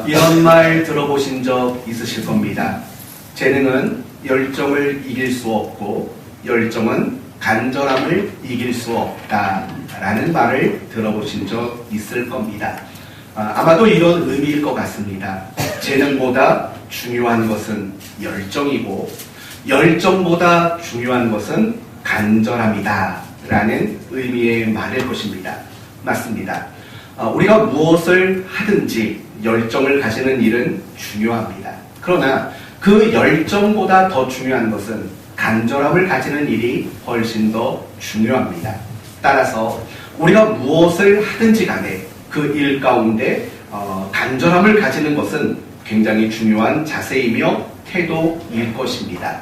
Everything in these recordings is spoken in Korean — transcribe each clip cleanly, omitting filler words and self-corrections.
이런 말 들어보신 적 있으실 겁니다. 재능은 열정을 이길 수 없고 열정은 간절함을 이길 수 없다라는 말을 들어보신 적 있을 겁니다. 아마도 이런 의미일 것 같습니다. 재능보다 중요한 것은 열정이고 열정보다 중요한 것은 간절함이다 라는 의미의 말일 것입니다. 맞습니다. 우리가 무엇을 하든지 열정을 가지는 일은 중요합니다. 그러나 그 열정보다 더 중요한 것은 간절함을 가지는 일이 훨씬 더 중요합니다. 따라서 우리가 무엇을 하든지 간에 그 일 가운데 간절함을 가지는 것은 굉장히 중요한 자세이며 태도일 것입니다.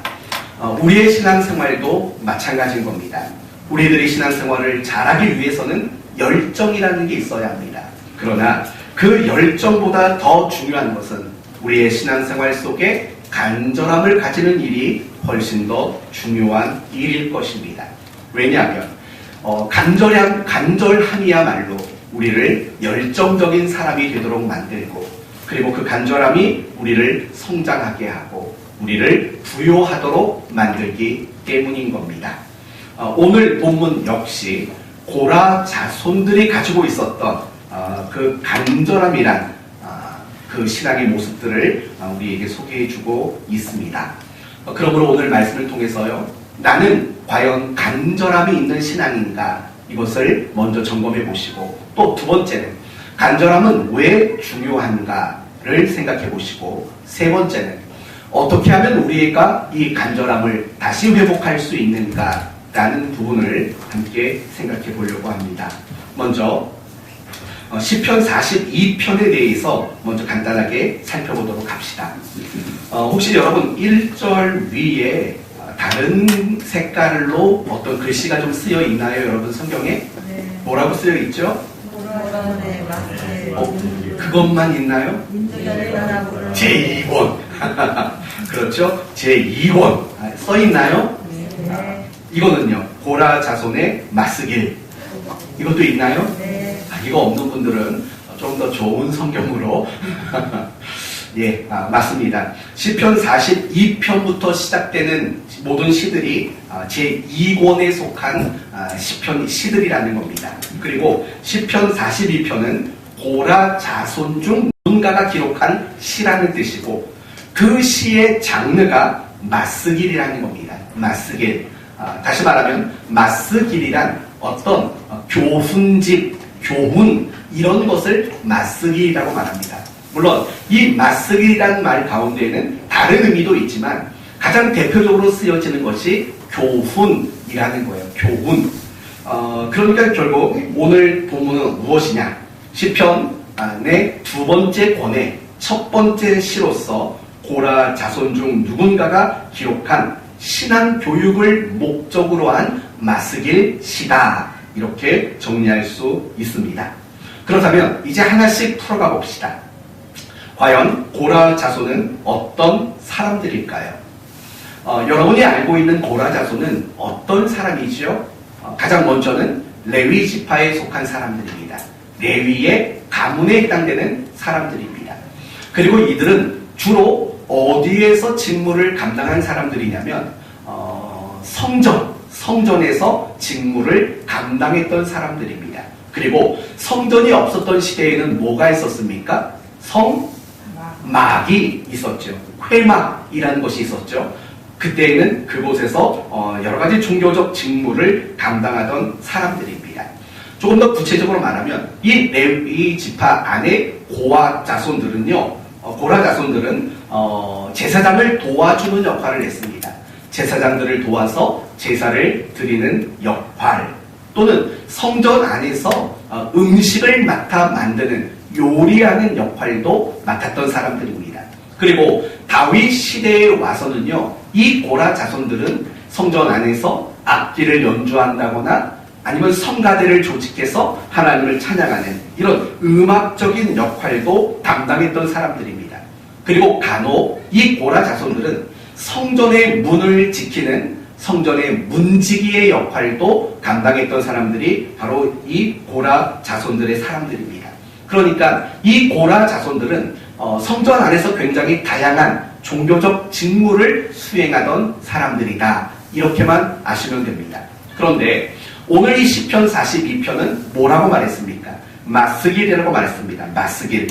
우리의 신앙생활도 마찬가지인 겁니다. 우리들이 신앙생활을 잘하기 위해서는 열정이라는 게 있어야 합니다. 그러나 그 열정보다 더 중요한 것은 우리의 신앙생활 속에 간절함을 가지는 일이 훨씬 더 중요한 일일 것입니다. 왜냐하면 간절함이야말로 우리를 열정적인 사람이 되도록 만들고 그리고 그 간절함이 우리를 성장하게 하고 우리를 부요하도록 만들기 때문인 겁니다. 오늘 본문 역시 고라 자손들이 가지고 있었던 그 간절함이란 그 신앙의 모습들을 우리에게 소개해주고 있습니다. 그러므로 오늘 말씀을 통해서요, 나는 과연 간절함이 있는 신앙인가 이것을 먼저 점검해 보시고 또 두 번째는 간절함은 왜 중요한가를 생각해 보시고 세 번째는 어떻게 하면 우리가 이 간절함을 다시 회복할 수 있는가라는 부분을 함께 생각해 보려고 합니다. 먼저 시편 42편에 대해서 먼저 간단하게 살펴보도록 합시다. 혹시 여러분 1절 위에 다른 색깔로 어떤 글씨가 좀 쓰여 있나요? 여러분 성경에? 네. 뭐라고 쓰여 있죠? 네, 맞습니다. 그것만 있나요? 제2권. 그렇죠? 제2권. 써 있나요? 네. 이거는요. 고라 자손의 맞쓰길. 이것도 있나요? 네. 이거 없는 분들은 좀 더 좋은 성경으로 예, 맞습니다. 시편 42편부터 시작되는 모든 시들이 제2권에 속한 시들이라는 겁니다. 그리고 시편 42편은 고라 자손 중 누군가가 기록한 시라는 뜻이고 그 시의 장르가 맞쓰길이라는 겁니다. 맞쓰길. 다시 말하면 맞쓰길이란 어떤 교훈집, 교훈 이런 것을 맞쓰기라고 말합니다. 물론 이 맞쓰기라는 말 가운데에는 다른 의미도 있지만 가장 대표적으로 쓰여지는 것이 교훈이라는 거예요. 교훈. 그러니까 결국 오늘 본문은 무엇이냐? 시편의 두 번째 권의 첫 번째 시로서 고라 자손 중 누군가가 기록한 신앙 교육을 목적으로 한 맞쓰길 시다. 이렇게 정리할 수 있습니다. 그렇다면 이제 하나씩 풀어가 봅시다. 과연 고라 자손은 어떤 사람들일까요? 여러분이 알고 있는 고라 자손은 어떤 사람이지요? 가장 먼저는 레위 지파에 속한 사람들입니다. 레위의 가문에 해당되는 사람들입니다. 그리고 이들은 주로 어디에서 직무를 감당한 사람들이냐면 성전에서 직무를 감당했던 사람들입니다. 그리고 성전이 없었던 시대에는 뭐가 있었습니까? 성막이 있었죠. 회막이라는 것이 있었죠. 그때에는 그곳에서 여러 가지 종교적 직무를 감당하던 사람들입니다. 조금 더 구체적으로 말하면 이 레위 지파 안에 고라 자손들은 제사장을 도와주는 역할을 했습니다. 제사장들을 도와서 제사를 드리는 역할 또는 성전 안에서 음식을 맡아 만드는 요리하는 역할도 맡았던 사람들입니다. 그리고 다윗 시대에 와서는요, 이 고라 자손들은 성전 안에서 악기를 연주한다거나 아니면 성가대를 조직해서 하나님을 찬양하는 이런 음악적인 역할도 담당했던 사람들입니다. 그리고 간혹 이 고라 자손들은 성전의 문을 지키는 성전의 문지기의 역할도 감당했던 사람들이 바로 이 고라 자손들의 사람들입니다. 그러니까 이 고라 자손들은 성전 안에서 굉장히 다양한 종교적 직무를 수행하던 사람들이다. 이렇게만 아시면 됩니다. 그런데 오늘 이 시편 42편은 뭐라고 말했습니까? 마스길이라고 말했습니다. 마스길.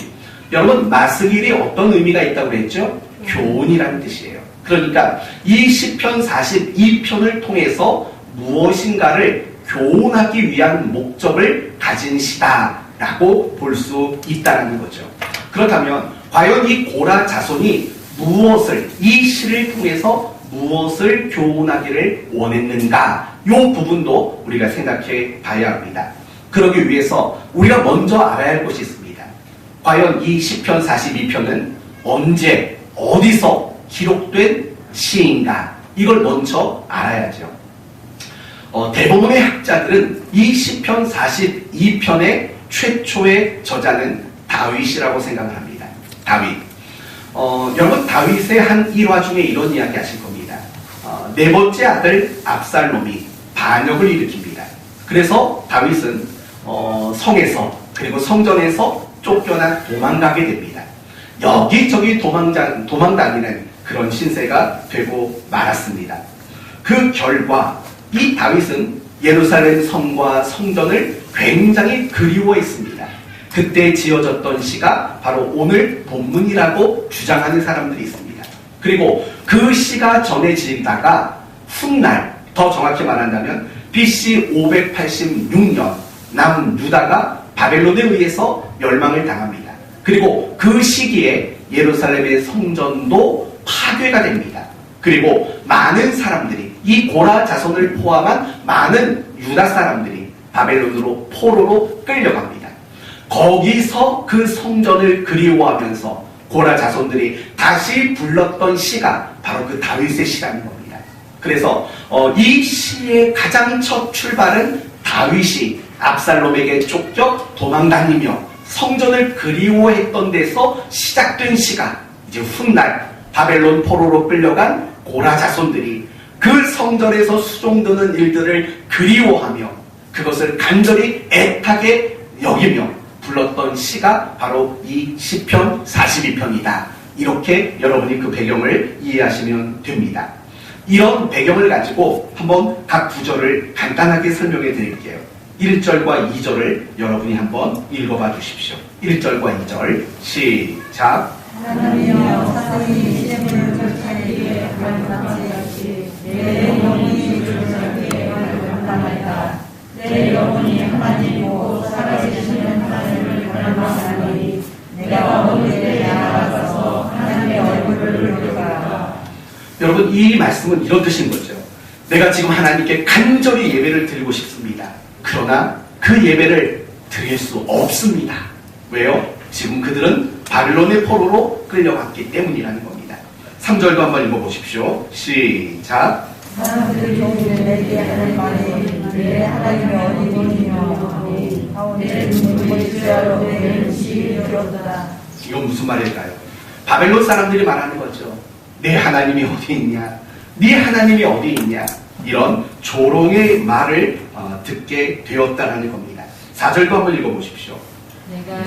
여러분, 마스길이 어떤 의미가 있다고 했죠? 교훈이라는 뜻이에요. 그러니까 이 시편 42편을 통해서 무엇인가를 교훈하기 위한 목적을 가진 시다라고 볼 수 있다는 거죠. 그렇다면 과연 이 고라 자손이 이 시를 통해서 무엇을 교훈하기를 원했는가? 이 부분도 우리가 생각해 봐야 합니다. 그러기 위해서 우리가 먼저 알아야 할 것이 있습니다. 과연 이 시편 42편은 언제, 어디서 기록된 시인가? 이걸 먼저 알아야죠. 대부분의 학자들은 이 시편 42편의 최초의 저자는 다윗이라고 생각을 합니다. 다윗. 여러분, 다윗의 한 일화 중에 이런 이야기 하실 겁니다. 네 번째 아들 압살롬이 반역을 일으킵니다. 그래서 다윗은 성에서 그리고 성전에서 쫓겨나 도망가게 됩니다. 여기저기 도망다니는 그런 신세가 되고 말았습니다. 그 결과 이 다윗은 예루살렘 성과 성전을 굉장히 그리워했습니다. 그때 지어졌던 시가 바로 오늘 본문이라고 주장하는 사람들이 있습니다. 그리고 그 시가 전해지다가 훗날, 더 정확히 말한다면 BC 586년 남유다가 바벨론에 의해서 멸망을 당합니다. 그리고 그 시기에 예루살렘의 성전도 파괴가 됩니다. 그리고 많은 사람들이, 이 고라 자손을 포함한 많은 유다 사람들이 바벨론으로 포로로 끌려갑니다. 거기서 그 성전을 그리워하면서 고라 자손들이 다시 불렀던 시가 바로 그 다윗의 시라는 겁니다. 그래서 이 시의 가장 첫 출발은 다윗이 압살롬에게 쫓겨 도망다니며 성전을 그리워했던 데서 시작된 시가 이제 훗날 바벨론 포로로 끌려간 고라 자손들이 그 성전에서 수종드는 일들을 그리워하며 그것을 간절히 애타게 여기며 불렀던 시가 바로 이 시편 42편이다. 이렇게 여러분이 그 배경을 이해하시면 됩니다. 이런 배경을 가지고 한번 각 구절을 간단하게 설명해 드릴게요. 1절과 2절을 여러분이 한번 읽어봐 주십시오. 1절과 2절 시작. 하나님이여 사람이 시험을 쫓아내기에 관같이 내 영혼이 조절하기에 관하다. 내 영혼이 하나님이고 살아계시는 하나님을 닮아가니 내가 어디에 나아가서 하나님의 얼굴을 보리까. 여러분, 이 말씀은 이런 뜻인 거죠. 내가 지금 하나님께 간절히 예배를 드리고 싶습니다. 그러나 그 예배를 드릴 수 없습니다. 왜요? 지금 그들은 바벨론의 포로로 끌려갔기 때문이라는 겁니다. 3절도 한번 읽어보십시오. 시작. 사람들이 종일 내게 하는 말이 내 하나님의 어디니며 내 눈물을 주야로 내는 시리로다. 이건 무슨 말일까요? 바벨론 사람들이 말하는 거죠. 내 하나님이 어디 있냐? 네 하나님이 어디 있냐? 이런 조롱의 말을 듣게 되었다는 겁니다. 4절도 한번 읽어보십시오. 내가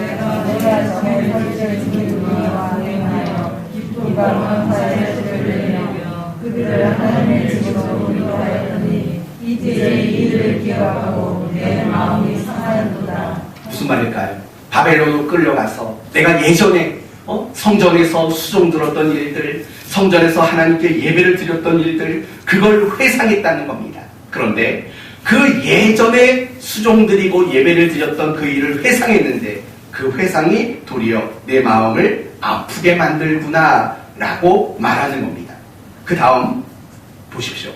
전에 설계를 주님과 행하여 기쁨과 감사의 주를 내며 그들을 하나님의 집으로 인도하였더니 이제 이를 기억하고 내 마음이 상하였도다. 무슨 말일까요? 바벨론으로 끌려가서 내가 예전에 성전에서 수종 들었던 일들, 성전에서 하나님께 예배를 드렸던 일들, 그걸 회상했다는 겁니다. 그런데 그 예전에 수종 드리고 예배를 드렸던 그 일을 회상했는데 그 회상이 도리어 내 마음을 아프게 만들구나 라고 말하는 겁니다. 그 다음 보십시오.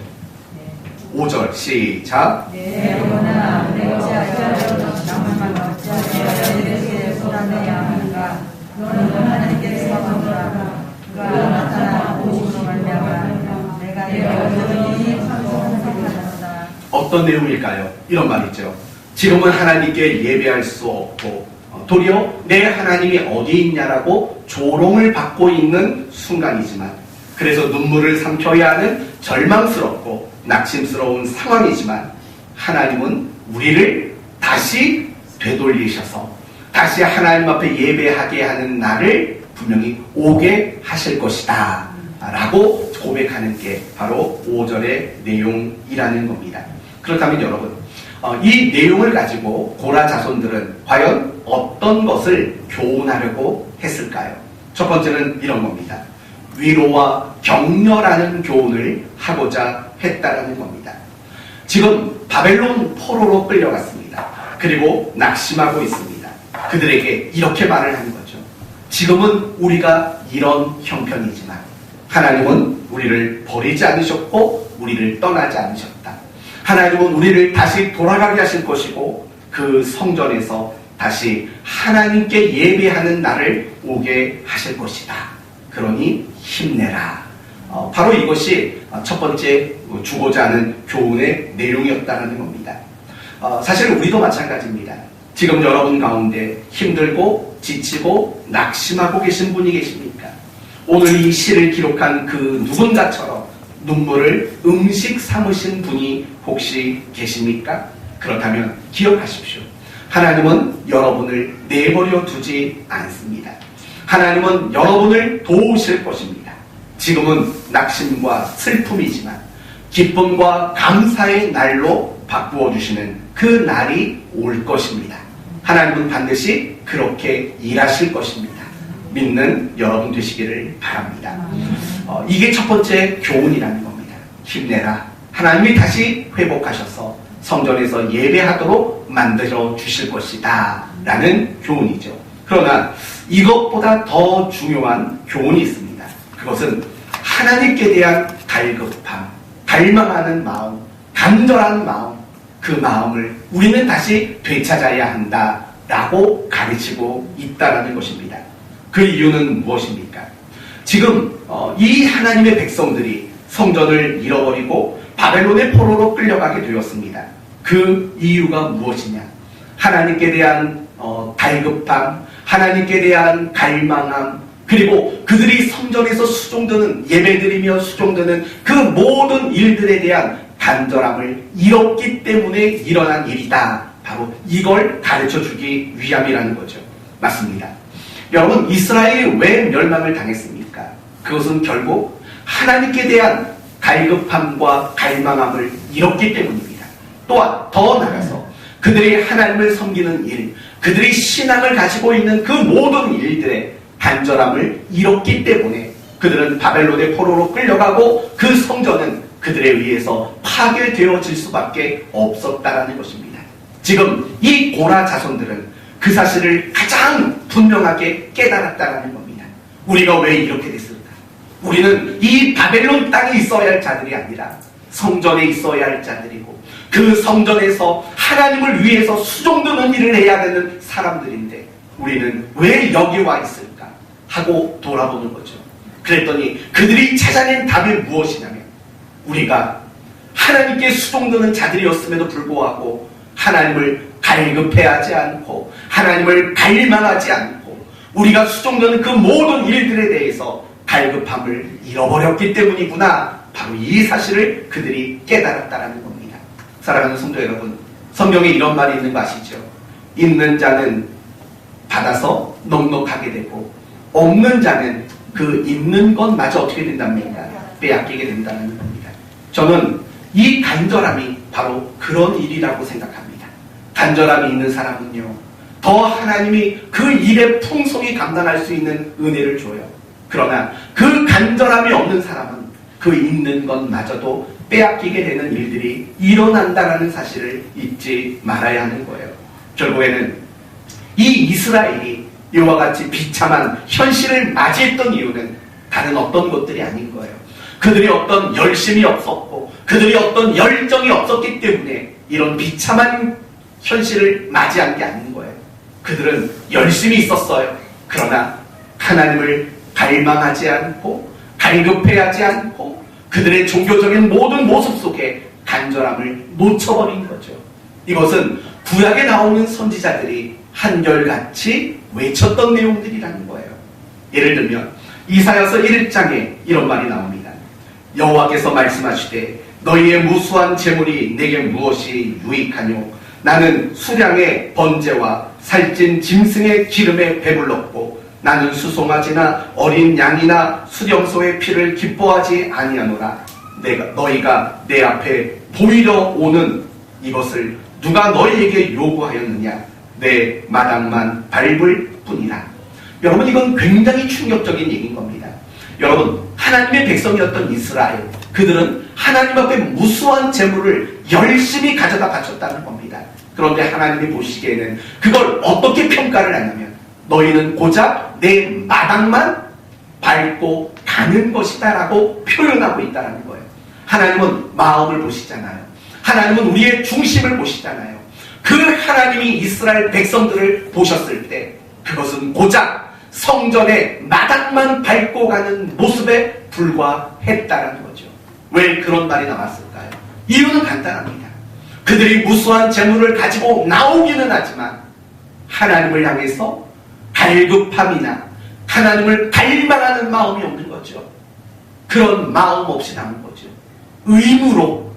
5절 시작. 내 영혼아 내가 어찌하여 나만 어찌하여 내게 쏟아내야 하는가. 너는 하나님께서 하노라. 그가 나타나 오심으로 말미암아 내가 내 영혼이 선택하였다. 어떤 내용일까요? 이런 말이죠. 지금은 하나님께 예배할 수 없고 도리어 내 하나님이 어디 있냐라고 조롱을 받고 있는 순간이지만, 그래서 눈물을 삼켜야 하는 절망스럽고 낙심스러운 상황이지만, 하나님은 우리를 다시 되돌리셔서 다시 하나님 앞에 예배하게 하는 날을 분명히 오게 하실 것이다 라고 고백하는 게 바로 5절의 내용이라는 겁니다. 그렇다면 여러분, 이 내용을 가지고 고라 자손들은 과연 어떤 것을 교훈하려고 했을까요? 첫 번째는 이런 겁니다. 위로와 격려라는 교훈을 하고자 했다라는 겁니다. 지금 바벨론 포로로 끌려갔습니다. 그리고 낙심하고 있습니다. 그들에게 이렇게 말을 하는 거죠. 지금은 우리가 이런 형편이지만 하나님은 우리를 버리지 않으셨고 우리를 떠나지 않으셨다. 하나님은 우리를 다시 돌아가게 하실 것이고 그 성전에서 다시 하나님께 예배하는 날을 오게 하실 것이다. 그러니 힘내라. 바로 이것이 첫 번째 주고자 하는 교훈의 내용이었다는 겁니다. 사실 우리도 마찬가지입니다. 지금 여러분 가운데 힘들고 지치고 낙심하고 계신 분이 계십니까? 오늘 이 시를 기록한 그 누군가처럼 눈물을 음식 삼으신 분이 혹시 계십니까? 그렇다면 기억하십시오. 하나님은 여러분을 내버려 두지 않습니다. 하나님은 여러분을 도우실 것입니다. 지금은 낙심과 슬픔이지만 기쁨과 감사의 날로 바꾸어 주시는 그 날이 올 것입니다. 하나님은 반드시 그렇게 일하실 것입니다. 믿는 여러분 되시기를 바랍니다. 이게 첫 번째 교훈이라는 겁니다. 힘내라. 하나님이 다시 회복하셔서 성전에서 예배하도록 만들어 주실 것이다 라는 교훈이죠. 그러나 이것보다 더 중요한 교훈이 있습니다. 그것은 하나님께 대한 갈급함, 갈망하는 마음, 간절한 마음, 그 마음을 우리는 다시 되찾아야 한다라고 가르치고 있다라는 것입니다. 그 이유는 무엇입니까? 지금 이 하나님의 백성들이 성전을 잃어버리고 바벨론의 포로로 끌려가게 되었습니다. 그 이유가 무엇이냐? 하나님께 대한 갈급함, 하나님께 대한 갈망함, 그리고 그들이 성전에서 수종드는 예배드리며 수종드는 그 모든 일들에 대한 간절함을 잃었기 때문에 일어난 일이다. 바로 이걸 가르쳐주기 위함이라는 거죠. 맞습니다. 여러분, 이스라엘이 왜 멸망을 당했습니까? 그것은 결국 하나님께 대한 갈급함과 갈망함을 잃었기 때문입니다. 또한 더 나아가서 그들이 하나님을 섬기는 일, 그들이 신앙을 가지고 있는 그 모든 일들의 간절함을 잃었기 때문에 그들은 바벨론의 포로로 끌려가고 그 성전은 그들에 의해서 파괴되어질 수밖에 없었다라는 것입니다. 지금 이 고라 자손들은 그 사실을 가장 분명하게 깨달았다라는 겁니다. 우리가 왜 이렇게 됐을까? 우리는 이 바벨론 땅에 있어야 할 자들이 아니라 성전에 있어야 할 자들이고 그 성전에서 하나님을 위해서 수종드는 일을 해야 되는 사람들인데 우리는 왜 여기 와 있을까? 하고 돌아보는 거죠. 그랬더니 그들이 찾아낸 답이 무엇이냐면 우리가 하나님께 수종드는 자들이었음에도 불구하고 하나님을 갈급해하지 않고 하나님을 갈망하지 않고 우리가 수종드는 그 모든 일들에 대해서 갈급함을 잃어버렸기 때문이구나. 바로 이 사실을 그들이 깨달았다라는 겁니다. 사랑하는 성도 여러분, 성경에 이런 말이 있는 거 아시죠? 있는 자는 받아서 넉넉하게 되고 없는 자는 그 있는 것마저 어떻게 된답니까? 빼앗기게 된다는 겁니다. 저는 이 간절함이 바로 그런 일이라고 생각합니다. 간절함이 있는 사람은요, 더 하나님이 그 일의 풍성히 감당할 수 있는 은혜를 줘요. 그러나 그 간절함이 없는 사람은 그 있는 것마저도 빼앗기게 되는 일들이 일어난다는 사실을 잊지 말아야 하는 거예요. 결국에는 이 이스라엘이 이와 같이 비참한 현실을 맞이했던 이유는 다른 어떤 것들이 아닌 거예요. 그들이 어떤 열심이 없었고 그들이 어떤 열정이 없었기 때문에 이런 비참한 현실을 맞이한 게 아닌 거예요. 그들은 열심히 있었어요. 그러나 하나님을 갈망하지 않고 갈급해하지 않고 그들의 종교적인 모든 모습 속에 간절함을 놓쳐버린 거죠. 이것은 구약에 나오는 선지자들이 한결같이 외쳤던 내용들이라는 거예요. 예를 들면 이사야서 1장에 이런 말이 나옵니다. 여호와께서 말씀하시되 너희의 무수한 재물이 내게 무엇이 유익하뇨? 나는 수량의 번제와 살찐 짐승의 기름에 배불렀고 나는 수송아지나 어린 양이나 수령소의 피를 기뻐하지 아니하노라. 너희가 내 앞에 보이려 오는 이것을 누가 너희에게 요구하였느냐? 내 마당만 밟을 뿐이라. 여러분, 이건 굉장히 충격적인 얘기인 겁니다. 여러분, 하나님의 백성이었던 이스라엘, 그들은 하나님 앞에 무수한 재물을 열심히 가져다 바쳤다는 겁니다. 그런데 하나님이 보시기에는 그걸 어떻게 평가를 하냐면 너희는 고작 내 마당만 밟고 가는 것이다 라고 표현하고 있다는 거예요. 하나님은 마음을 보시잖아요. 하나님은 우리의 중심을 보시잖아요. 그 하나님이 이스라엘 백성들을 보셨을 때 그것은 고작 성전의 마당만 밟고 가는 모습에 불과했다는 거죠. 왜 그런 말이 나왔을까요? 이유는 간단합니다. 그들이 무수한 재물을 가지고 나오기는 하지만 하나님을 향해서 갈급함이나 하나님을 갈망하는 마음이 없는 거죠. 그런 마음 없이 남은 거죠. 의무로,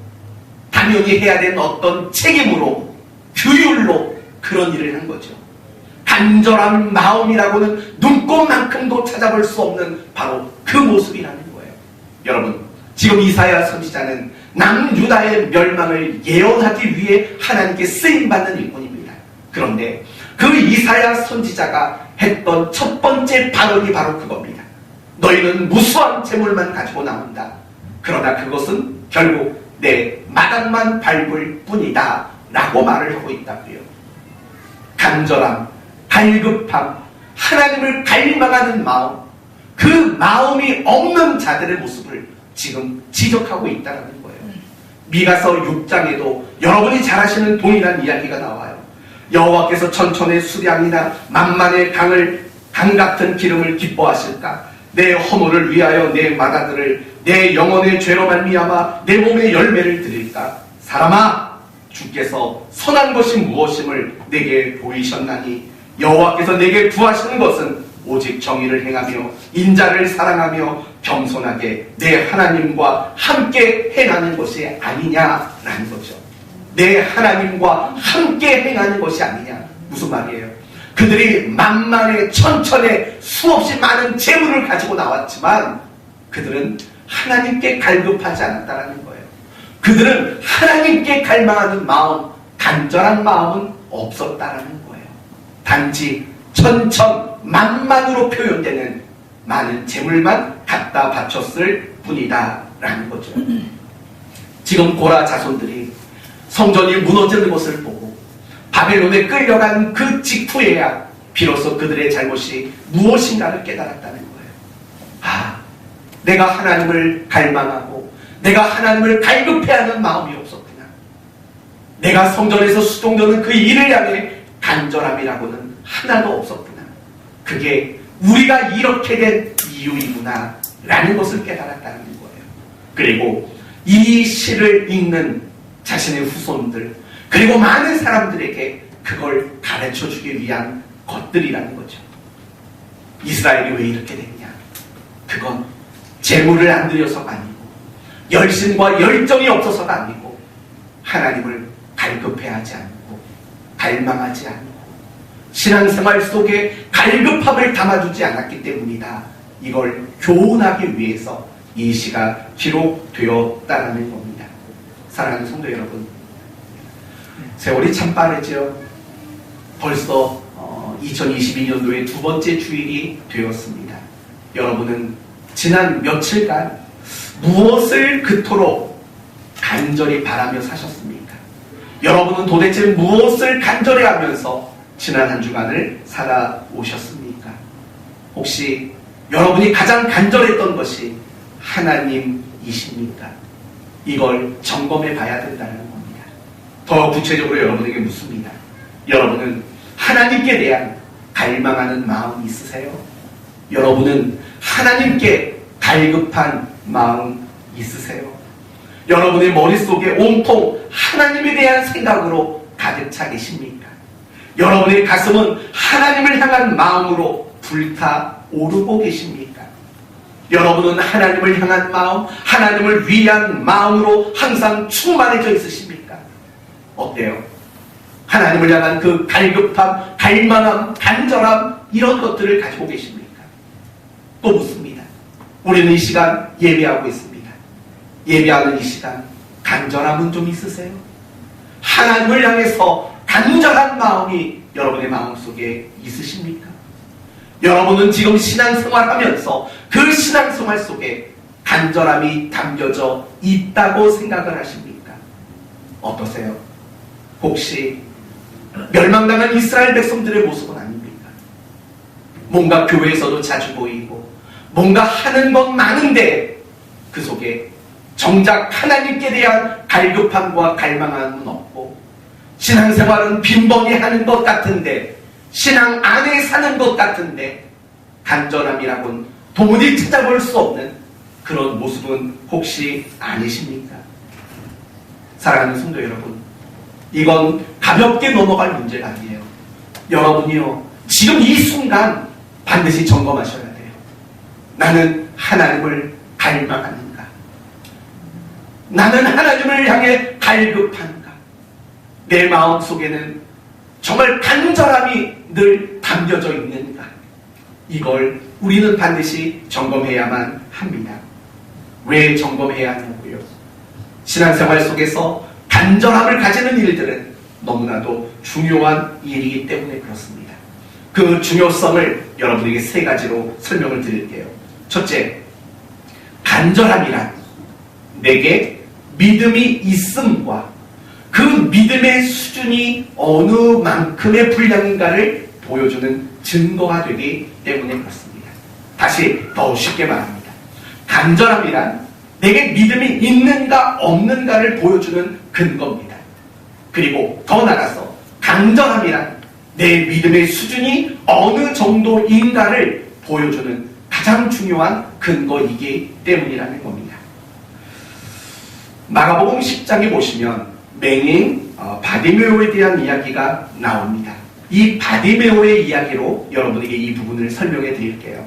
당연히 해야 되는 어떤 책임으로, 규율로 그런 일을 한 거죠. 간절한 마음이라고는 눈꼽만큼도 찾아볼 수 없는 바로 그 모습이라는 거예요. 여러분, 지금 이사야 선지자는 남유다의 멸망을 예언하기 위해 하나님께 쓰임받는 일꾼입니다. 그런데 그 이사야 선지자가 했던 첫 번째 발언이 바로 그겁니다. 너희는 무수한 재물만 가지고 나온다. 그러나 그것은 결국 내 마당만 밟을 뿐이다 라고 말을 하고 있다고요. 간절함, 갈급함, 하나님을 갈망하는 마음, 그 마음이 없는 자들의 모습을 지금 지적하고 있다는 거예요. 미가서 6장에도 여러분이 잘 아시는 동일한 이야기가 나와요. 여호와께서 천천의 수량이나 만만의 강 같은 기름을 기뻐하실까? 내 허물을 위하여 내 마다들을 내 영혼의 죄로 말미암아 내 몸의 열매를 드릴까? 사람아, 주께서 선한 것이 무엇임을 내게 보이셨나니 여호와께서 내게 구하시는 것은 오직 정의를 행하며 인자를 사랑하며 겸손하게 내 하나님과 함께 행하는 것이 아니냐라는 거죠. 내 하나님과 함께 행하는 것이 아니냐. 무슨 말이에요? 그들이 만만의 천천의 수없이 많은 재물을 가지고 나왔지만 그들은 하나님께 갈급하지 않았다는 거예요. 그들은 하나님께 갈망하는 마음, 간절한 마음은 없었다는 거예요. 단지 천천만만으로 표현되는 많은 재물만 갖다 바쳤을 뿐이다 라는 거죠. 지금 고라 자손들이 성전이 무너지는 것을 보고 바벨론에 끌려간 그 직후에야 비로소 그들의 잘못이 무엇인가를 깨달았다는 거예요. 아, 내가 하나님을 갈망하고 내가 하나님을 갈급해하는 마음이 없었구나. 내가 성전에서 수종되는 그 일을 향해 간절함이라고는 하나도 없었구나. 그게 우리가 이렇게 된 이유이구나 라는 것을 깨달았다는 거예요. 그리고 이 시를 읽는 자신의 후손들 그리고 많은 사람들에게 그걸 가르쳐주기 위한 것들이라는 거죠. 이스라엘이 왜 이렇게 됐냐? 그건 재물을 안 드려서가 아니고 열심과 열정이 없어서가 아니고 하나님을 갈급해하지 않고 갈망하지 않고 신앙생활 속에 갈급함을 담아주지 않았기 때문이다. 이걸 교훈하기 위해서 이 시가 기록되었다는 겁니다. 사랑하는 성도 여러분, 세월이 참 빠르죠. 벌써 2022년도에 두 번째 주일이 되었습니다. 여러분은 지난 며칠간 무엇을 그토록 간절히 바라며 사셨습니까? 여러분은 도대체 무엇을 간절히 하면서 지난 한 주간을 살아오셨습니까? 혹시 여러분이 가장 간절했던 것이 하나님이십니까? 이걸 점검해 봐야 된다는 겁니다. 더 구체적으로 여러분에게 묻습니다. 여러분은 하나님께 대한 갈망하는 마음이 있으세요? 여러분은 하나님께 갈급한 마음 있으세요? 여러분의 머릿속에 온통 하나님에 대한 생각으로 가득 차 계십니까? 여러분의 가슴은 하나님을 향한 마음으로 불타오르고 계십니까? 여러분은 하나님을 향한 마음, 하나님을 위한 마음으로 항상 충만해져 있으십니까? 어때요? 하나님을 향한 그 갈급함, 갈망함, 간절함 이런 것들을 가지고 계십니까? 또 묻습니다. 우리는 이 시간 예배하고 있습니다. 예배하는 이 시간 간절함은 좀 있으세요? 하나님을 향해서 간절한 마음이 여러분의 마음속에 있으십니까? 여러분은 지금 신앙생활하면서 그 신앙생활 속에 간절함이 담겨져 있다고 생각을 하십니까? 어떠세요? 혹시 멸망당한 이스라엘 백성들의 모습은 아닙니까? 뭔가 교회에서도 자주 보이고 뭔가 하는 건 많은데 그 속에 정작 하나님께 대한 갈급함과 갈망함은 없고 신앙생활은 빈번히 하는 것 같은데 신앙 안에 사는 것 같은데 간절함이라고는 도무지 찾아볼 수 없는 그런 모습은 혹시 아니십니까? 사랑하는 성도 여러분, 이건 가볍게 넘어갈 문제가 아니에요. 여러분이요, 지금 이 순간 반드시 점검하셔야 돼요. 나는 하나님을 갈망하는가? 나는 하나님을 향해 갈급한가? 내 마음속에는 정말 간절함이 늘 담겨져 있는가? 이걸 우리는 반드시 점검해야만 합니다. 왜 점검해야 하냐고요? 신앙생활 속에서 간절함을 가지는 일들은 너무나도 중요한 일이기 때문에 그렇습니다. 그 중요성을 여러분에게 세 가지로 설명을 드릴게요. 첫째, 간절함이란 내게 믿음이 있음과 그 믿음의 수준이 어느 만큼의 분량인가를 보여주는 증거가 되기 때문에 그렇습니다. 다시 더 쉽게 말합니다. 간절함이란 내게 믿음이 있는가 없는가를 보여주는 근거입니다. 그리고 더 나아가서 간절함이란 내 믿음의 수준이 어느 정도인가를 보여주는 가장 중요한 근거이기 때문이라는 겁니다. 마가복음 10장에 보시면 맹인 바디메오에 대한 이야기가 나옵니다. 이 바디메오의 이야기로 여러분에게 이 부분을 설명해 드릴게요.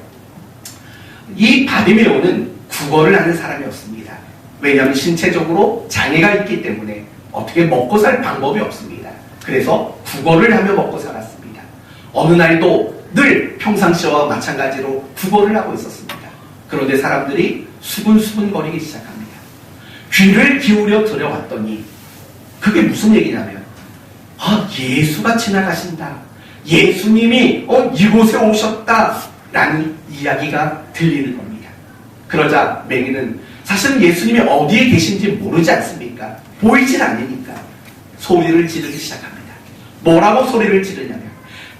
이 바디메오는 국어를 하는 사람이었습니다. 왜냐하면 신체적으로 장애가 있기 때문에 어떻게 먹고 살 방법이 없습니다. 그래서 국어를 하며 먹고 살았습니다. 어느 날도 늘 평상시와 마찬가지로 국어를 하고 있었습니다. 그런데 사람들이 수근수근거리기 시작합니다. 귀를 기울여 들어왔더니 그게 무슨 얘기냐면 예수가 지나가신다. 예수님이 이곳에 오셨다. 라는 이야기가 들리는 겁니다. 그러자 맹인은 사실은 예수님이 어디에 계신지 모르지 않습니까? 보이질 않으니까 소리를 지르기 시작합니다. 뭐라고 소리를 지르냐면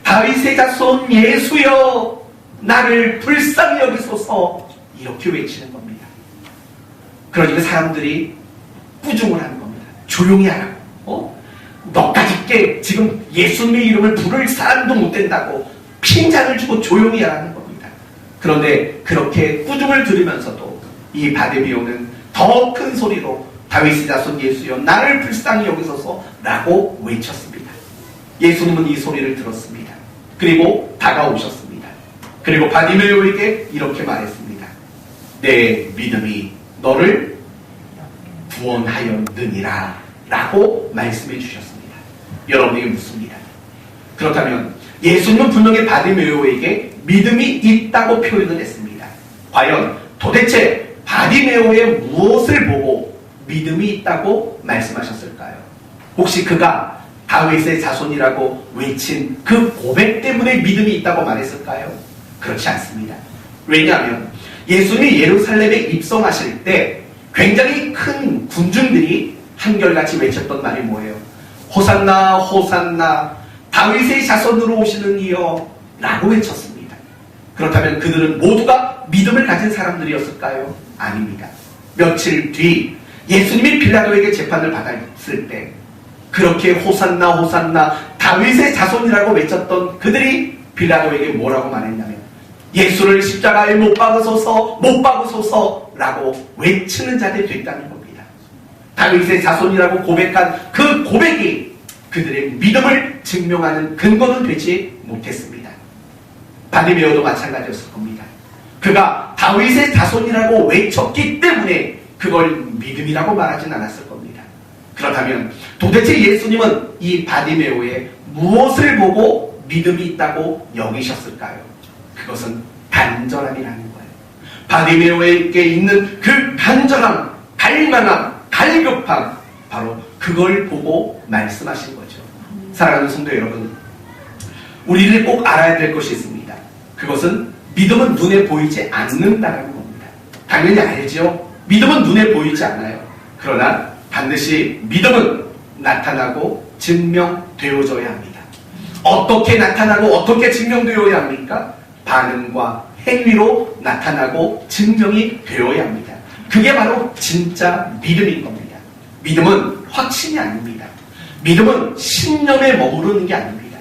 다윗의 자손 예수여 나를 불쌍히 여기소서 이렇게 외치는 겁니다. 그러니까 사람들이 꾸중을 하는 겁니다. 조용히 하라고. 너까지 게 지금 예수님의 이름을 부를 사람도 못 된다고 핀잔을 주고 조용히 하라는 겁니다. 그런데 그렇게 꾸중을 들으면서도 이 바디메오는 더 큰 소리로 다윗의 자손 예수여 나를 불쌍히 여기소서 라고 외쳤습니다. 예수님은 이 소리를 들었습니다. 그리고 다가오셨습니다. 그리고 바디메오에게 이렇게 말했습니다. 내 믿음이 너를 구원하였느니라 라고 말씀해 주셨습니다. 여러분에게 묻습니다. 그렇다면 예수님은 분명히 바디메오에게 믿음이 있다고 표현을 했습니다. 과연 도대체 바디메오의 무엇을 보고 믿음이 있다고 말씀하셨을까요? 혹시 그가 다윗의 자손이라고 외친 그 고백 때문에 믿음이 있다고 말했을까요? 그렇지 않습니다. 왜냐하면 예수님이 예루살렘에 입성하실 때 굉장히 큰 군중들이 한결같이 외쳤던 말이 뭐예요? 호산나 호산나 다윗의 자손으로 오시는 이여 라고 외쳤습니다. 그렇다면 그들은 모두가 믿음을 가진 사람들이었을까요? 아닙니다. 며칠 뒤 예수님이 빌라도에게 재판을 받았을 때 그렇게 호산나 호산나 다윗의 자손이라고 외쳤던 그들이 빌라도에게 뭐라고 말했냐면 예수를 십자가에 못 박으소서 못 박으소서 라고 외치는 자들이 됐다는 겁니다. 다윗의 자손이라고 고백한 그 고백이 그들의 믿음을 증명하는 근거는 되지 못했습니다. 바디메오도 마찬가지였을 겁니다. 그가 다윗의 자손이라고 외쳤기 때문에 그걸 믿음이라고 말하진 않았을 겁니다. 그렇다면 도대체 예수님은 이 바디메오의 무엇을 보고 믿음이 있다고 여기셨을까요? 그것은 간절함이라는 거예요. 바디메오에게 있는 그 간절함, 갈망함, 갈급함, 바로 그걸 보고 말씀하신 거죠. 사랑하는 성도 여러분, 우리를 꼭 알아야 될 것이 있습니다. 그것은 믿음은 눈에 보이지 않는다는 겁니다. 당연히 알죠. 믿음은 눈에 보이지 않아요. 그러나 반드시 믿음은 나타나고 증명되어져야 합니다. 어떻게 나타나고 어떻게 증명되어야 합니까? 반응과 행위로 나타나고 증명이 되어야 합니다. 그게 바로 진짜 믿음인 겁니다. 믿음은 확신이 아닙니다. 믿음은 신념에 머무르는 게 아닙니다.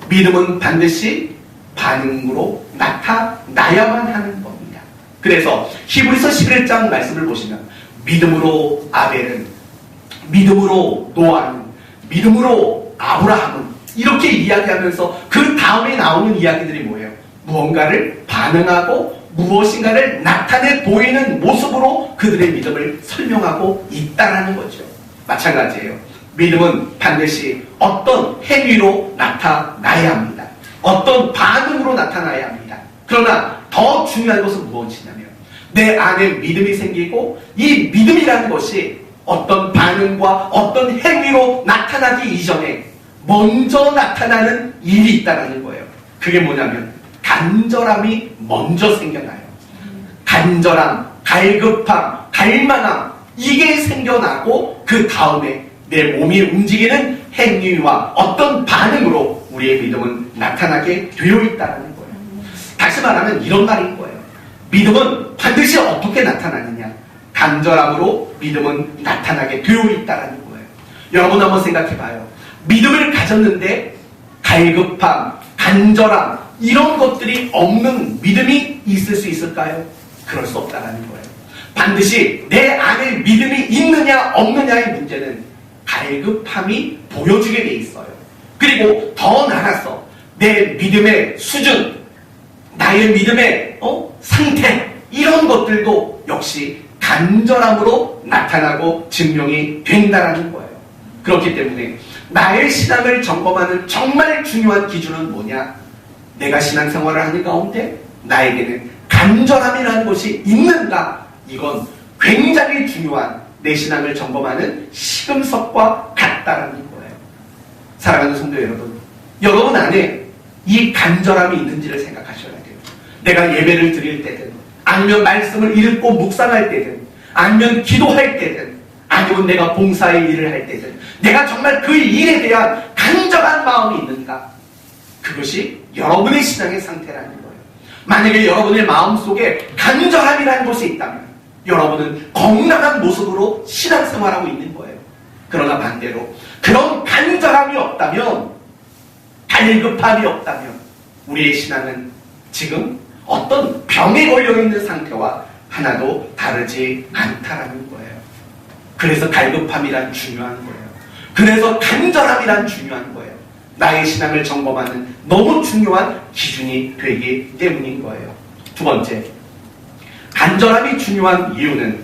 믿음은 반드시 반응으로 나타나야만 하는 겁니다. 그래서 히브리서 11장 말씀을 보시면 믿음으로 아벨은, 믿음으로 노아는, 믿음으로 아브라함은 이렇게 이야기하면서 그 다음에 나오는 이야기들이 뭐예요? 무언가를 반응하고 무엇인가를 나타내 보이는 모습으로 그들의 믿음을 설명하고 있다는 거죠. 마찬가지예요. 믿음은 반드시 어떤 행위로 나타나야 합니다. 어떤 반응으로 나타나야 합니다. 그러나 더 중요한 것은 무엇이냐면 내 안에 믿음이 생기고 이 믿음이라는 것이 어떤 반응과 어떤 행위로 나타나기 이전에 먼저 나타나는 일이 있다는 거예요. 그게 뭐냐면 간절함이 먼저 생겨나요. 간절함, 갈급함, 갈망함, 이게 생겨나고 그 다음에 내 몸이 움직이는 행위와 어떤 반응으로 우리의 믿음은 나타나게 되어 있다는 거예요. 다시 말하면 이런 말인 거예요. 믿음은 반드시 어떻게 나타나느냐? 간절함으로 믿음은 나타나게 되어 있다는 거예요. 여러분 한번 생각해봐요. 믿음을 가졌는데 갈급함, 간절함 이런 것들이 없는 믿음이 있을 수 있을까요? 그럴 수 없다는 거예요. 반드시 내 안에 믿음이 있느냐 없느냐의 문제는 갈급함이 보여지게 돼 있어요. 그리고 더 나아가서 내 믿음의 수준, 나의 믿음의 상태 이런 것들도 역시 간절함으로 나타나고 증명이 된다는 거예요. 그렇기 때문에 나의 신앙을 점검하는 정말 중요한 기준은 뭐냐? 내가 신앙생활을 하는 가운데 나에게는 간절함이라는 것이 있는가? 이건 굉장히 중요한 내 신앙을 점검하는 시금석과 같다라는 거예요. 사랑하는 성도 여러분, 여러분 안에 이 간절함이 있는지를 생각하셔야 돼요. 내가 예배를 드릴 때든 아니면 말씀을 읽고 묵상할 때든 아니면 기도할 때든 아니면 내가 봉사의 일을 할 때든 내가 정말 그 일에 대한 간절한 마음이 있는가? 그것이 여러분의 신앙의 상태라는 거예요. 만약에 여러분의 마음속에 간절함이라는 것이 있다면 여러분은 건강한 모습으로 신앙생활하고 있는 거예요. 그러나 반대로 그런 간절함이 없다면, 갈급함이 없다면 우리의 신앙은 지금 어떤 병에 걸려있는 상태와 하나도 다르지 않다라는 거예요. 그래서 갈급함이란 중요한 거예요. 그래서 간절함이란 중요한 거예요. 나의 신앙을 점검하는 너무 중요한 기준이 되기 때문인 거예요. 두 번째, 간절함이 중요한 이유는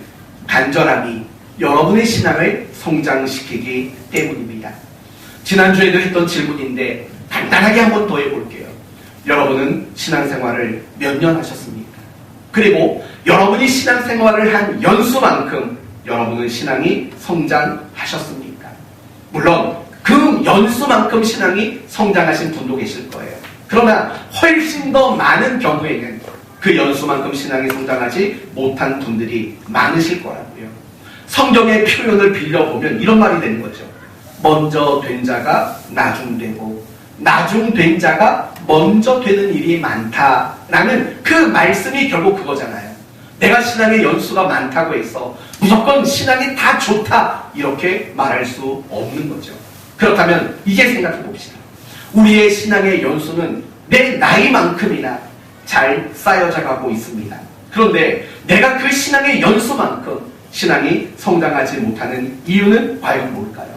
간절함이 여러분의 신앙을 성장시키기 때문입니다. 지난주에도 했던 질문인데 간단하게 한번 더 해볼게요. 여러분은 신앙생활을 몇 년 하셨습니까? 그리고 여러분이 신앙생활을 한 연수만큼 여러분은 신앙이 성장하셨습니까? 물론 그 연수만큼 신앙이 성장하신 분도 계실 거예요. 그러나 훨씬 더 많은 경우에는 그 연수만큼 신앙이 성장하지 못한 분들이 많으실 거라고요. 성경의 표현을 빌려보면 이런 말이 되는 거죠. 먼저 된 자가 나중되고 나중된 자가 먼저 되는 일이 많다라는 그 말씀이 결국 그거잖아요. 내가 신앙의 연수가 많다고 해서 무조건 신앙이 다 좋다 이렇게 말할 수 없는 거죠. 그렇다면 이제 생각해 봅시다. 우리의 신앙의 연수는 내 나이만큼이나 잘 쌓여져 가고 있습니다. 그런데 내가 그 신앙의 연수만큼 신앙이 성장하지 못하는 이유는 과연 뭘까요?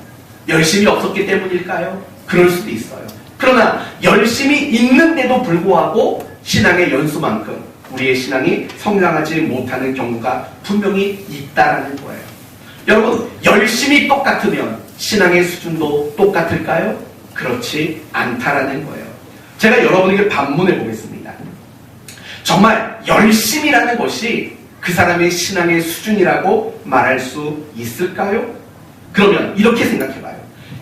열심이 없었기 때문일까요? 그럴 수도 있어요. 그러나 열심이 있는데도 불구하고 신앙의 연수만큼 우리의 신앙이 성장하지 못하는 경우가 분명히 있다라는 거예요. 여러분, 열심이 똑같으면 신앙의 수준도 똑같을까요? 그렇지 않다라는 거예요. 제가 여러분에게 반문해 보겠습니다. 정말 열심이라는 것이 그 사람의 신앙의 수준이라고 말할 수 있을까요? 그러면 이렇게 생각해봐요.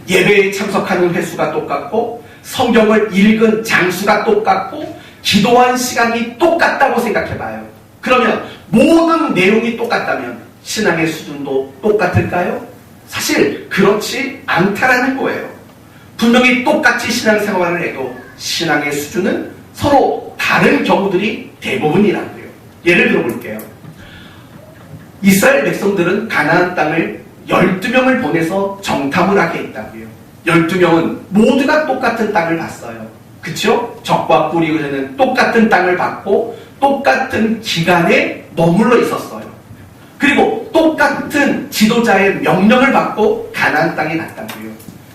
예배에 참석하는 횟수가 똑같고 성경을 읽은 장수가 똑같고 기도한 시간이 똑같다고 생각해봐요. 그러면 모든 내용이 똑같다면 신앙의 수준도 똑같을까요? 사실 그렇지 않다라는 거예요. 분명히 똑같이 신앙생활을 해도 신앙의 수준은 서로 다른 경우들이 대부분이라고요. 예를 들어볼게요. 이스라엘 백성들은 가나안 땅을 12명을 보내서 정탐을 하게 했다고요. 12명은 모두가 똑같은 땅을 봤어요. 그쵸? 적과 꿀이 흐르는 똑같은 땅을 봤고 똑같은 기간에 머물러 있었어요. 그리고 똑같은 지도자의 명령을 받고 가나안 땅에 갔다고요.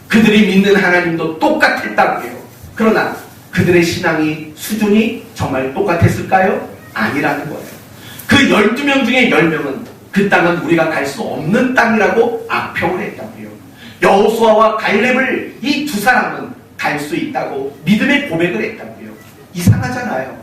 그들이 믿는 하나님도 똑같았다고요. 그러나 그들의 신앙이 수준이 정말 똑같았을까요? 아니라는 거예요. 그 12명 중에 10명은 그 땅은 우리가 갈 수 없는 땅이라고 악평을 했다고요. 여호수아와 갈렙을 이 두 사람은 갈 수 있다고 믿음의 고백을 했다고요. 이상하잖아요.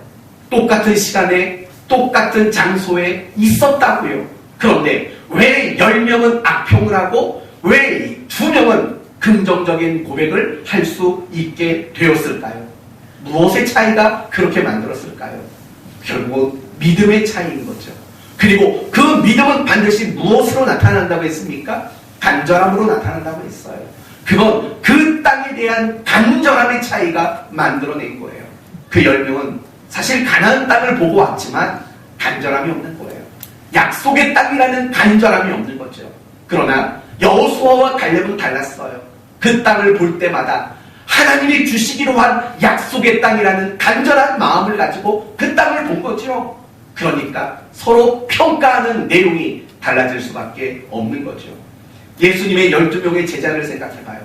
똑같은 시간에 똑같은 장소에 있었다고요. 그런데 왜 10명은 악평을 하고 왜 2명은 긍정적인 고백을 할 수 있게 되었을까요? 무엇의 차이가 그렇게 만들었을까요? 결국 믿음의 차이인 거죠. 그리고 그 믿음은 반드시 무엇으로 나타난다고 했습니까? 간절함으로 나타난다고 했어요. 그건 그 땅에 대한 간절함의 차이가 만들어낸 거예요. 그 10명은 사실 가나안 땅을 보고 왔지만 간절함이 없는 거예요. 약속의 땅이라는 간절함이 없는 거죠. 그러나 여호수아와 갈렙은 달랐어요. 그 땅을 볼 때마다 하나님이 주시기로 한 약속의 땅이라는 간절한 마음을 가지고 그 땅을 본 거죠. 그러니까 서로 평가하는 내용이 달라질 수밖에 없는 거죠. 예수님의 12명의 제자를 생각해봐요.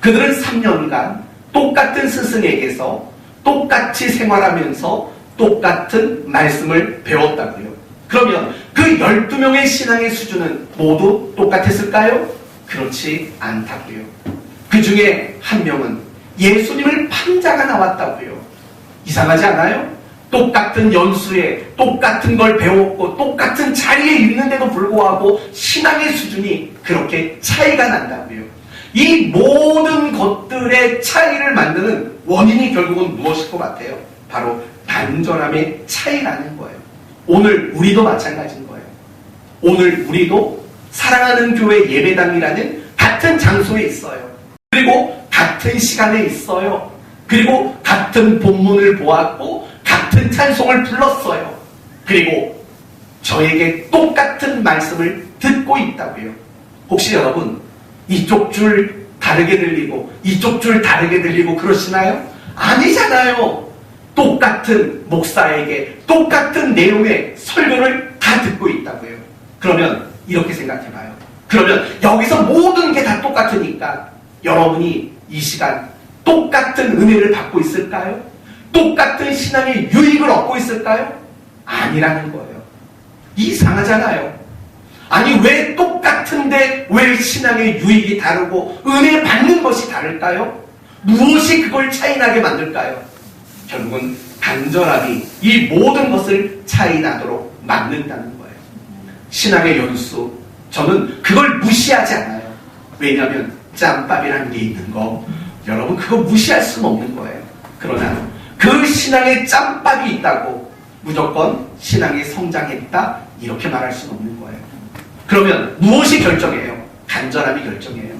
그들은 3년간 똑같은 스승에게서 똑같이 생활하면서 똑같은 말씀을 배웠다고요. 그러면 그 12명의 신앙의 수준은 모두 똑같았을까요? 그렇지 않다고요. 그 중에 한 명은 예수님을 판자가 나왔다고요. 이상하지 않아요? 똑같은 연수에 똑같은 걸 배웠고 똑같은 자리에 있는데도 불구하고 신앙의 수준이 그렇게 차이가 난다고요. 이 모든 것들의 차이를 만드는 원인이 결국은 무엇일 것 같아요? 바로 간절함의 차이라는 거예요. 오늘 우리도 마찬가지인 거예요. 오늘 우리도 사랑하는 교회 예배당이라는 같은 장소에 있어요. 그리고 같은 시간에 있어요. 그리고 같은 본문을 보았고 같은 찬송을 불렀어요. 그리고 저에게 똑같은 말씀을 듣고 있다고요. 혹시 여러분 이쪽 줄 다르게 들리고 이쪽 줄 다르게 들리고 그러시나요? 아니잖아요. 똑같은 목사에게 똑같은 내용의 설교를 다 듣고 있다고요. 그러면 이렇게 생각해봐요. 그러면 여기서 모든 게 다 똑같으니까 여러분이 이 시간 똑같은 은혜를 받고 있을까요? 똑같은 신앙의 유익을 얻고 있을까요? 아니라는 거예요. 이상하잖아요. 아니 왜 똑같은데 왜 신앙의 유익이 다르고 은혜 받는 것이 다를까요? 무엇이 그걸 차이나게 만들까요? 결국은 간절함이 이 모든 것을 차이나도록 만든다는 거예요. 신앙의 연수, 저는 그걸 무시하지 않아요. 왜냐하면 짬밥이라는 게 있는 거 여러분 그거 무시할 수는 없는 거예요. 그러나 그 신앙에 짬밥이 있다고 무조건 신앙이 성장했다 이렇게 말할 수는 없는 거예요. 그러면 무엇이 결정해요? 간절함이 결정해요.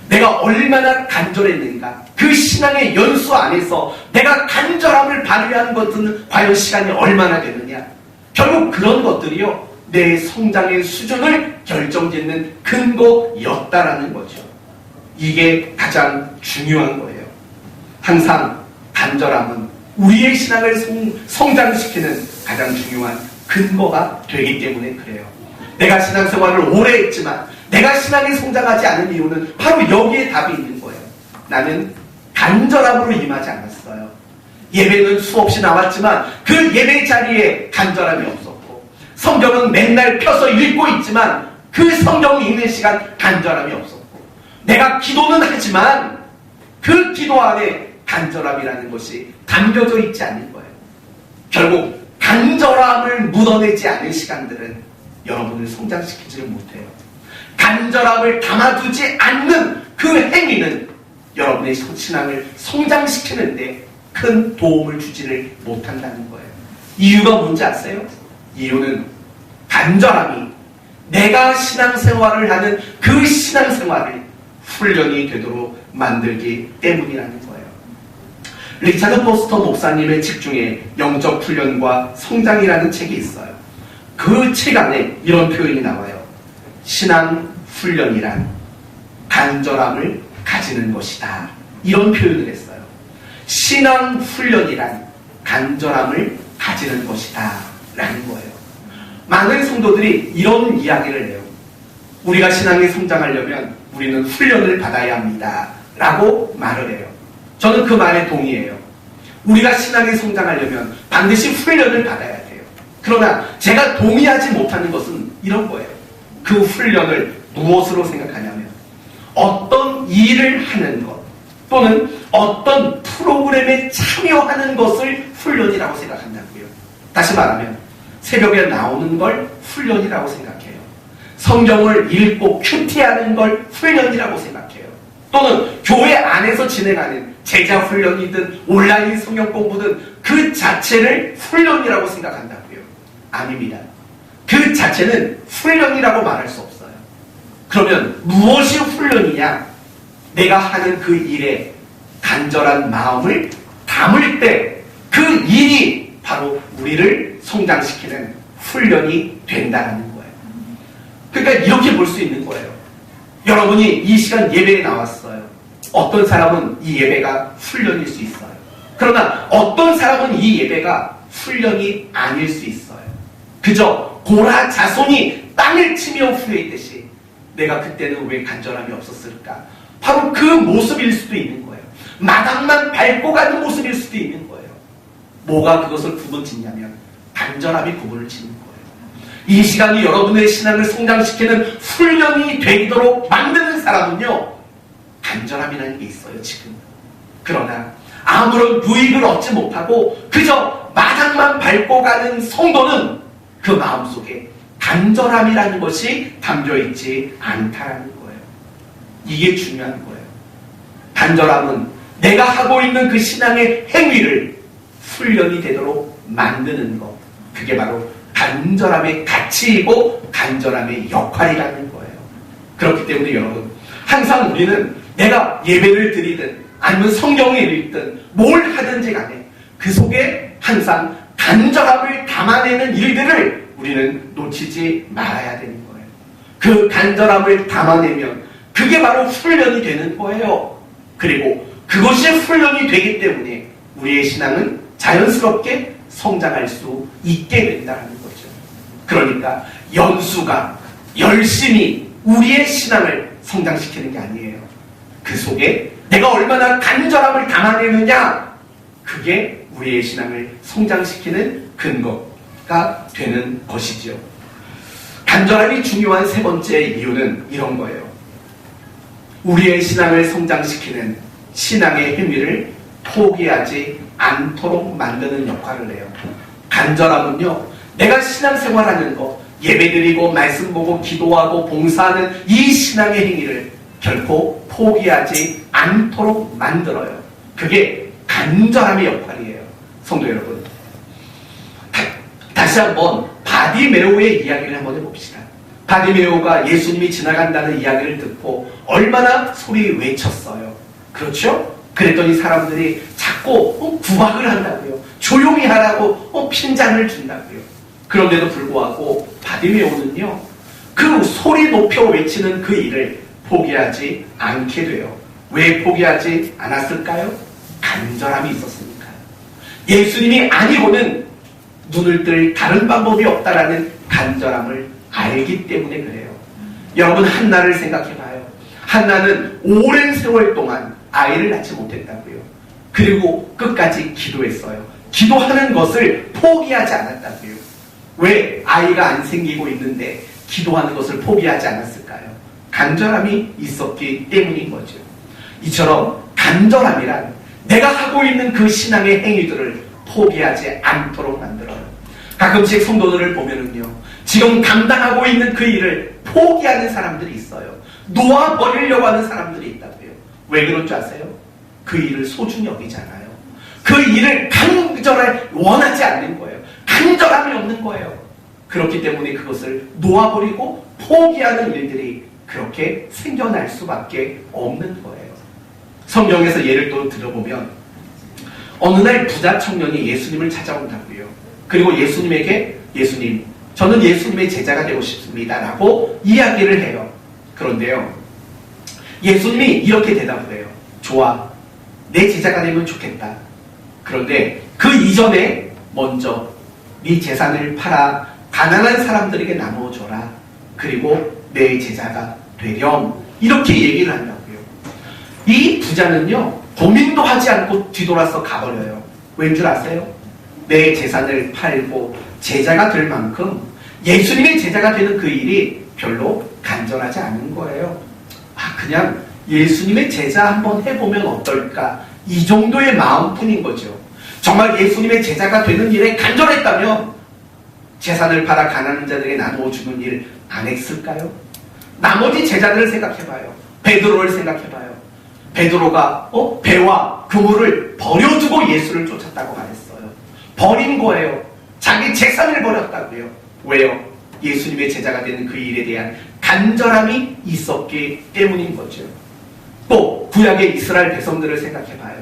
내가 얼마나 간절했는가, 그 신앙의 연수 안에서 내가 간절함을 발휘한 것은 과연 시간이 얼마나 되느냐. 결국 그런 것들이요 내 성장의 수준을 결정짓는 근거였다라는 거죠. 이게 가장 중요한 거예요. 항상 간절함은 우리의 신앙을 성장시키는 가장 중요한 근거가 되기 때문에 그래요. 내가 신앙생활을 오래 했지만 내가 신앙이 성장하지 않은 이유는 바로 여기에 답이 있는 거예요. 나는 간절함으로 임하지 않았어요. 예배는 수없이 나왔지만 그 예배 자리에 간절함이 없었고, 성경은 맨날 펴서 읽고 있지만 그 성경 읽는 시간 간절함이 없었고, 내가 기도는 하지만 그 기도 안에 간절함이라는 것이 담겨져 있지 않는 거예요. 결국 간절함을 묻어내지 않은 시간들은 여러분을 성장시키지를 못해요. 간절함을 담아두지 않는 그 행위는 여러분의 신앙을 성장시키는데 큰 도움을 주지를 못한다는 거예요. 이유가 뭔지 아세요? 이유는 간절함이 내가 신앙생활을 하는 그 신앙생활을 훈련이 되도록 만들기 때문이라는 거예요. 리차드 포스터 목사님의 책 중에 영적 훈련과 성장이라는 책이 있어요. 그 책 안에 이런 표현이 나와요. 신앙 훈련이란 간절함을 가지는 것이다. 이런 표현을 했어요. 신앙 훈련이란 간절함을 가지는 것이다. 라는 거예요. 많은 성도들이 이런 이야기를 해요. 우리가 신앙에 성장하려면 우리는 훈련을 받아야 합니다. 라고 말을 해요. 저는 그 말에 동의해요. 우리가 신앙에 성장하려면 반드시 훈련을 받아야 돼요. 그러나 제가 동의하지 못하는 것은 이런 거예요. 그 훈련을 무엇으로 생각하냐면 어떤 일을 하는 것 또는 어떤 프로그램에 참여하는 것을 훈련이라고 생각한다고요. 다시 말하면 새벽에 나오는 걸 훈련이라고 생각해요. 성경을 읽고 큐티하는 걸 훈련이라고 생각해요. 또는 교회 안에서 진행하는 제자 훈련이든 온라인 성경 공부든 그 자체를 훈련이라고 생각한다고요. 아닙니다. 그 자체는 훈련이라고 말할 수 없어요. 그러면 무엇이 훈련이냐? 내가 하는 그 일에 간절한 마음을 담을 때 그 일이 바로 우리를 성장시키는 훈련이 된다는 거예요. 그러니까 이렇게 볼 수 있는 거예요. 여러분이 이 시간 예배에 나왔어요. 어떤 사람은 이 예배가 훈련일 수 있어요. 그러나 어떤 사람은 이 예배가 훈련이 아닐 수 있어요. 그저 고라 자손이 땅을 치며 후회했듯이 내가 그때는 왜 간절함이 없었을까? 바로 그 모습일 수도 있는 거예요. 마당만 밟고 가는 모습일 수도 있는 거예요. 뭐가 그것을 구분짓냐면 간절함이 구분을 짓는 거예요. 이 시간이 여러분의 신앙을 성장시키는 훈련이 되도록 만드는 사람은요, 간절함이라는 게 있어요, 지금. 그러나 아무런 유익을 얻지 못하고 그저 마당만 밟고 가는 성도는 그 마음속에 간절함이라는 것이 담겨있지 않다라는 거예요. 이게 중요한 거예요. 간절함은 내가 하고 있는 그 신앙의 행위를 훈련이 되도록 만드는 것. 그게 바로 간절함의 가치이고 간절함의 역할이라는 거예요. 그렇기 때문에 여러분, 항상 우리는 내가 예배를 드리든 아니면 성경을 읽든 뭘 하든지 간에 그 속에 항상 간절함을 담아내는 일들을 우리는 놓치지 말아야 되는 거예요. 그 간절함을 담아내면 그게 바로 훈련이 되는 거예요. 그리고 그것이 훈련이 되기 때문에 우리의 신앙은 자연스럽게 성장할 수 있게 된다는 거죠. 그러니까 연수가 열심히 우리의 신앙을 성장시키는 게 아니에요. 그 속에 내가 얼마나 간절함을 담아내느냐, 그게 우리의 신앙을 성장시키는 근거가 되는 것이지요. 간절함이 중요한 세 번째 이유는 이런 거예요. 우리의 신앙을 성장시키는 신앙의 행위를 포기하지 않도록 만드는 역할을 해요. 간절함은요, 내가 신앙생활하는 거, 예배드리고 말씀 보고 기도하고 봉사하는 이 신앙의 행위를 결코 포기하지 않도록 만들어요. 그게 간절함의 역할이에요. 성도 여러분, 다시 한번 바디메오의 이야기를 한번 해봅시다. 바디메오가 예수님이 지나간다는 이야기를 듣고 얼마나 소리 외쳤어요. 그렇죠? 그랬더니 사람들이 자꾸 구박을 한다고요. 조용히 하라고 핀잔을 준다고요. 그런데도 불구하고 바디메오는요, 그 소리 높여 외치는 그 일을 포기하지 않게 돼요. 왜 포기하지 않았을까요? 간절함이 있었으니까요. 예수님이 아니고는 눈을 뜰 다른 방법이 없다라는 간절함을 알기 때문에 그래요. 여러분, 한나를 생각해봐요. 한나는 오랜 세월 동안 아이를 낳지 못했다고요. 그리고 끝까지 기도했어요. 기도하는 것을 포기하지 않았다고요. 왜 아이가 안 생기고 있는데 기도하는 것을 포기하지 않았을까요? 간절함이 있었기 때문인 거죠. 이처럼 간절함이란 내가 하고 있는 그 신앙의 행위들을 포기하지 않도록 만들어요. 가끔씩 성도들을 보면은요, 지금 감당하고 있는 그 일을 포기하는 사람들이 있어요. 놓아버리려고 하는 사람들이 있다고요. 왜 그런 줄 아세요? 그 일을 소중히 여기잖아요. 그 일을 간절히 원하지 않는 거예요. 간절함이 없는 거예요. 그렇기 때문에 그것을 놓아버리고 포기하는 일들이 그렇게 생겨날 수밖에 없는 거예요. 성경에서 예를 또 들어보면 어느 날 부자 청년이 예수님을 찾아온다고요. 그리고 예수님에게 예수님, 저는 예수님의 제자가 되고 싶습니다 라고 이야기를 해요. 그런데요, 예수님이 이렇게 대답을 해요. 좋아, 내 제자가 되면 좋겠다. 그런데 그 이전에 먼저 네 재산을 팔아 가난한 사람들에게 나누어줘라. 그리고 내 제자가 되렴. 이렇게 얘기를 한다고요. 이 부자는요, 고민도 하지 않고 뒤돌아서 가버려요. 왠 줄 아세요? 내 재산을 팔고 제자가 될 만큼 예수님의 제자가 되는 그 일이 별로 간절하지 않은 거예요. 그냥 예수님의 제자 한번 해보면 어떨까? 이 정도의 마음뿐인 거죠. 정말 예수님의 제자가 되는 일에 간절했다면 재산을 팔아 가난한 자들에게 나누어 주는 일 안 했을까요? 나머지 제자들을 생각해봐요. 베드로를 생각해봐요. 베드로가 배와 그물을 버려두고 예수를 쫓았다고 말했어요. 버린 거예요. 자기 재산을 버렸다고요. 왜요? 예수님의 제자가 되는 그 일에 대한 간절함이 있었기 때문인 거죠. 또 구약의 이스라엘 백성들을 생각해봐요.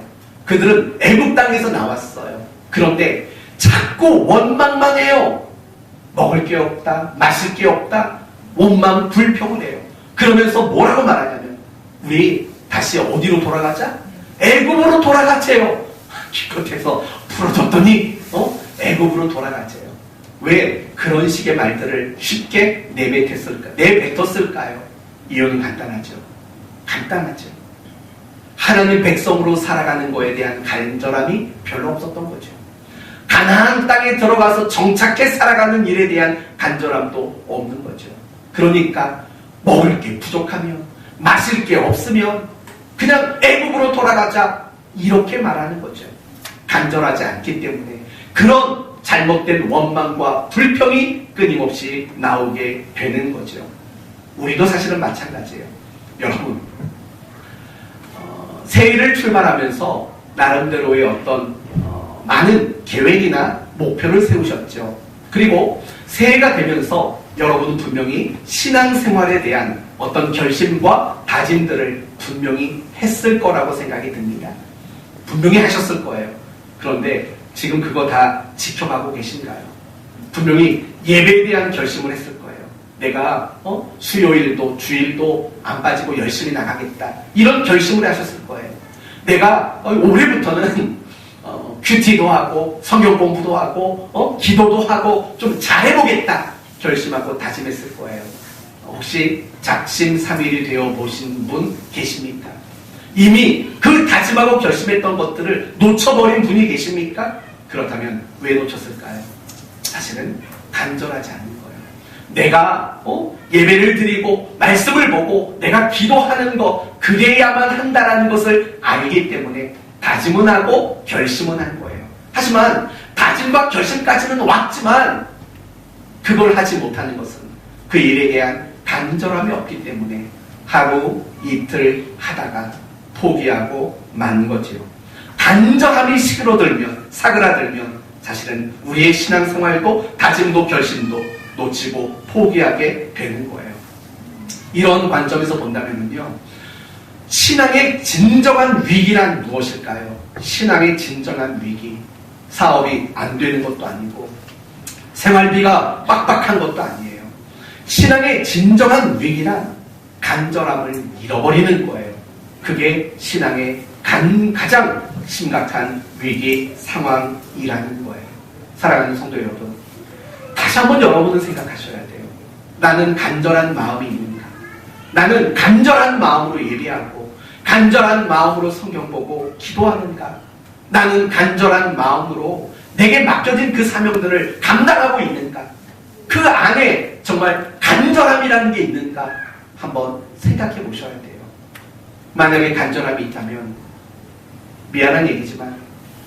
그들은 애굽 땅에서 나왔어요. 그런데 자꾸 원망만 해요. 먹을 게 없다, 마실 게 없다, 원망 불평을 해요. 그러면서 뭐라고 말하냐면 우리 다시 어디로 돌아가자? 애굽으로 돌아가세요. 기껏해서 풀어줬더니 애굽으로 돌아가세요. 왜 그런 식의 말들을 쉽게 내뱉었을까요? 이유는 간단하죠. 간단하죠. 하나님 백성으로 살아가는 거에 대한 간절함이 별로 없었던 거죠. 가나안 땅에 들어가서 정착해 살아가는 일에 대한 간절함도 없는 거죠. 그러니까 먹을 게 부족하면, 마실 게 없으면 그냥 애국으로 돌아가자 이렇게 말하는 거죠. 간절하지 않기 때문에 그런 잘못된 원망과 불평이 끊임없이 나오게 되는 거죠. 우리도 사실은 마찬가지예요. 여러분, 새해를 출발하면서 나름대로의 어떤 많은 계획이나 목표를 세우셨죠. 그리고 새해가 되면서 여러분은 분명히 신앙생활에 대한 어떤 결심과 다짐들을 분명히 했을 거라고 생각이 듭니다. 분명히 하셨을 거예요. 그런데 지금 그거 다 지켜가고 계신가요? 분명히 예배에 대한 결심을 했을 거예요. 내가 수요일도 주일도 안 빠지고 열심히 나가겠다. 이런 결심을 하셨을 거예요. 내가 올해부터는 큐티도 하고 성경 공부도 하고 기도도 하고 좀 잘해보겠다 결심하고 다짐했을 거예요. 혹시 작심삼일이 되어 보신 분 계십니까? 이미 그 다짐하고 결심했던 것들을 놓쳐버린 분이 계십니까? 그렇다면 왜 놓쳤을까요? 사실은 간절하지 않은 거예요. 내가 예배를 드리고 말씀을 보고 내가 기도하는 거 그래야만 한다라는 것을 알기 때문에 다짐은 하고 결심은 한 거예요. 하지만 다짐과 결심까지는 왔지만 그걸 하지 못하는 것은 그 일에 대한 간절함이 없기 때문에 하루 이틀 하다가 포기하고 만 거지요. 간절함이 사그라들면 사실은 우리의 신앙생활도 다짐도 결심도 놓치고 포기하게 되는 거예요. 이런 관점에서 본다면요, 신앙의 진정한 위기란 무엇일까요? 신앙의 진정한 위기, 사업이 안 되는 것도 아니고 생활비가 빡빡한 것도 아니에요. 신앙의 진정한 위기란 간절함을 잃어버리는 거예요. 그게 신앙의 가장 심각한 위기 상황이라는 거예요. 사랑하는 성도 여러분, 다시 한번 여러분은 생각하셔야 돼요. 나는 간절한 마음이 있는가? 나는 간절한 마음으로 예배하고 간절한 마음으로 성경 보고 기도하는가? 나는 간절한 마음으로 내게 맡겨진 그 사명들을 감당하고 있는가? 그 안에 정말 간절함이라는 게 있는가? 한번 생각해 보셔야 돼요. 만약에 간절함이 있다면 미안한 얘기지만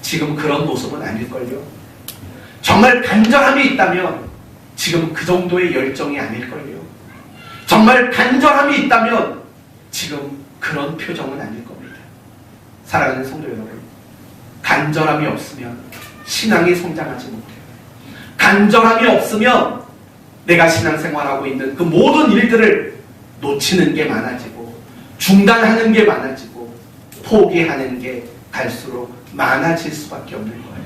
지금 그런 모습은 아닐걸요. 정말 간절함이 있다면 지금 그 정도의 열정이 아닐걸요. 정말 간절함이 있다면 지금 그런 표정은 아닐 겁니다. 사랑하는 성도 여러분, 간절함이 없으면 신앙이 성장하지 못해요. 간절함이 없으면 내가 신앙생활하고 있는 그 모든 일들을 놓치는 게 많아지고 중단하는 게 많아지고 포기하는 게 갈수록 많아질 수밖에 없는 거예요.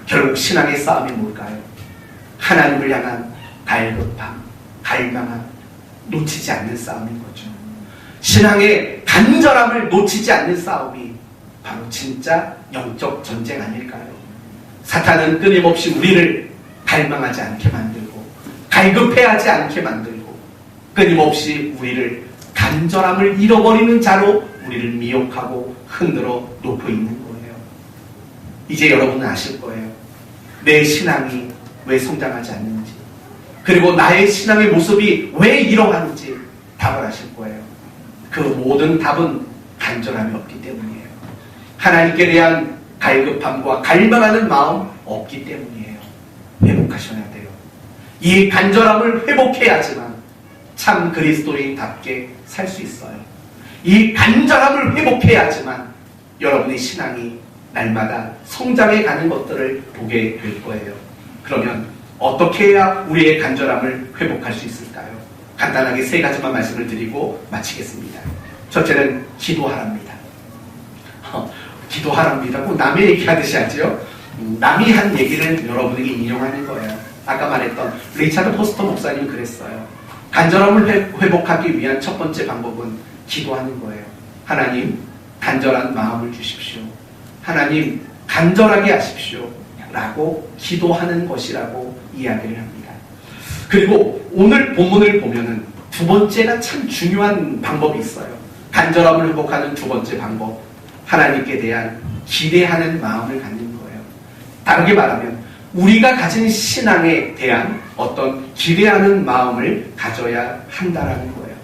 결국 신앙의 싸움이 뭘까요? 하나님을 향한 갈급함, 갈망함, 놓치지 않는 싸움인 거죠. 신앙의 간절함을 놓치지 않는 싸움이 바로 진짜 영적 전쟁 아닐까요? 사탄은 끊임없이 우리를 갈망하지 않게 만들고 갈급해하지 않게 만들고 끊임없이 우리를 간절함을 잃어버리는 자로 우리를 미혹하고 흔들어 놓고 있는 거예요. 이제 여러분은 아실 거예요. 내 신앙이 왜 성장하지 않는지, 그리고 나의 신앙의 모습이 왜 이러한지 답을 아실 거예요. 그 모든 답은 간절함이 없기 때문이에요. 하나님께 대한 갈급함과 갈망하는 마음 없기 때문이에요. 회복하셔야 돼요. 이 간절함을 회복해야지만 참 그리스도인답게 살 수 있어요. 이 간절함을 회복해야지만 여러분의 신앙이 날마다 성장해 가는 것들을 보게 될 거예요. 그러면 어떻게 해야 우리의 간절함을 회복할 수 있을까요? 간단하게 세 가지만 말씀을 드리고 마치겠습니다. 첫째는 기도하랍니다. 기도하랍니다고 남의 얘기하듯이 하죠. 남이 한 얘기를 여러분에게 인용하는 거예요. 아까 말했던 리차드 포스터 목사님 그랬어요. 간절함을 회복하기 위한 첫 번째 방법은 기도하는 거예요. 하나님, 간절한 마음을 주십시오. 하나님, 간절하게 하십시오. 라고 기도하는 것이라고 이야기를 합니다. 그리고 오늘 본문을 보면은 두 번째가 참 중요한 방법이 있어요. 간절함을 회복하는 두 번째 방법, 하나님께 대한 기대하는 마음을 갖는 거예요. 다르게 말하면 우리가 가진 신앙에 대한 어떤 기대하는 마음을 가져야 한다라는 거예요.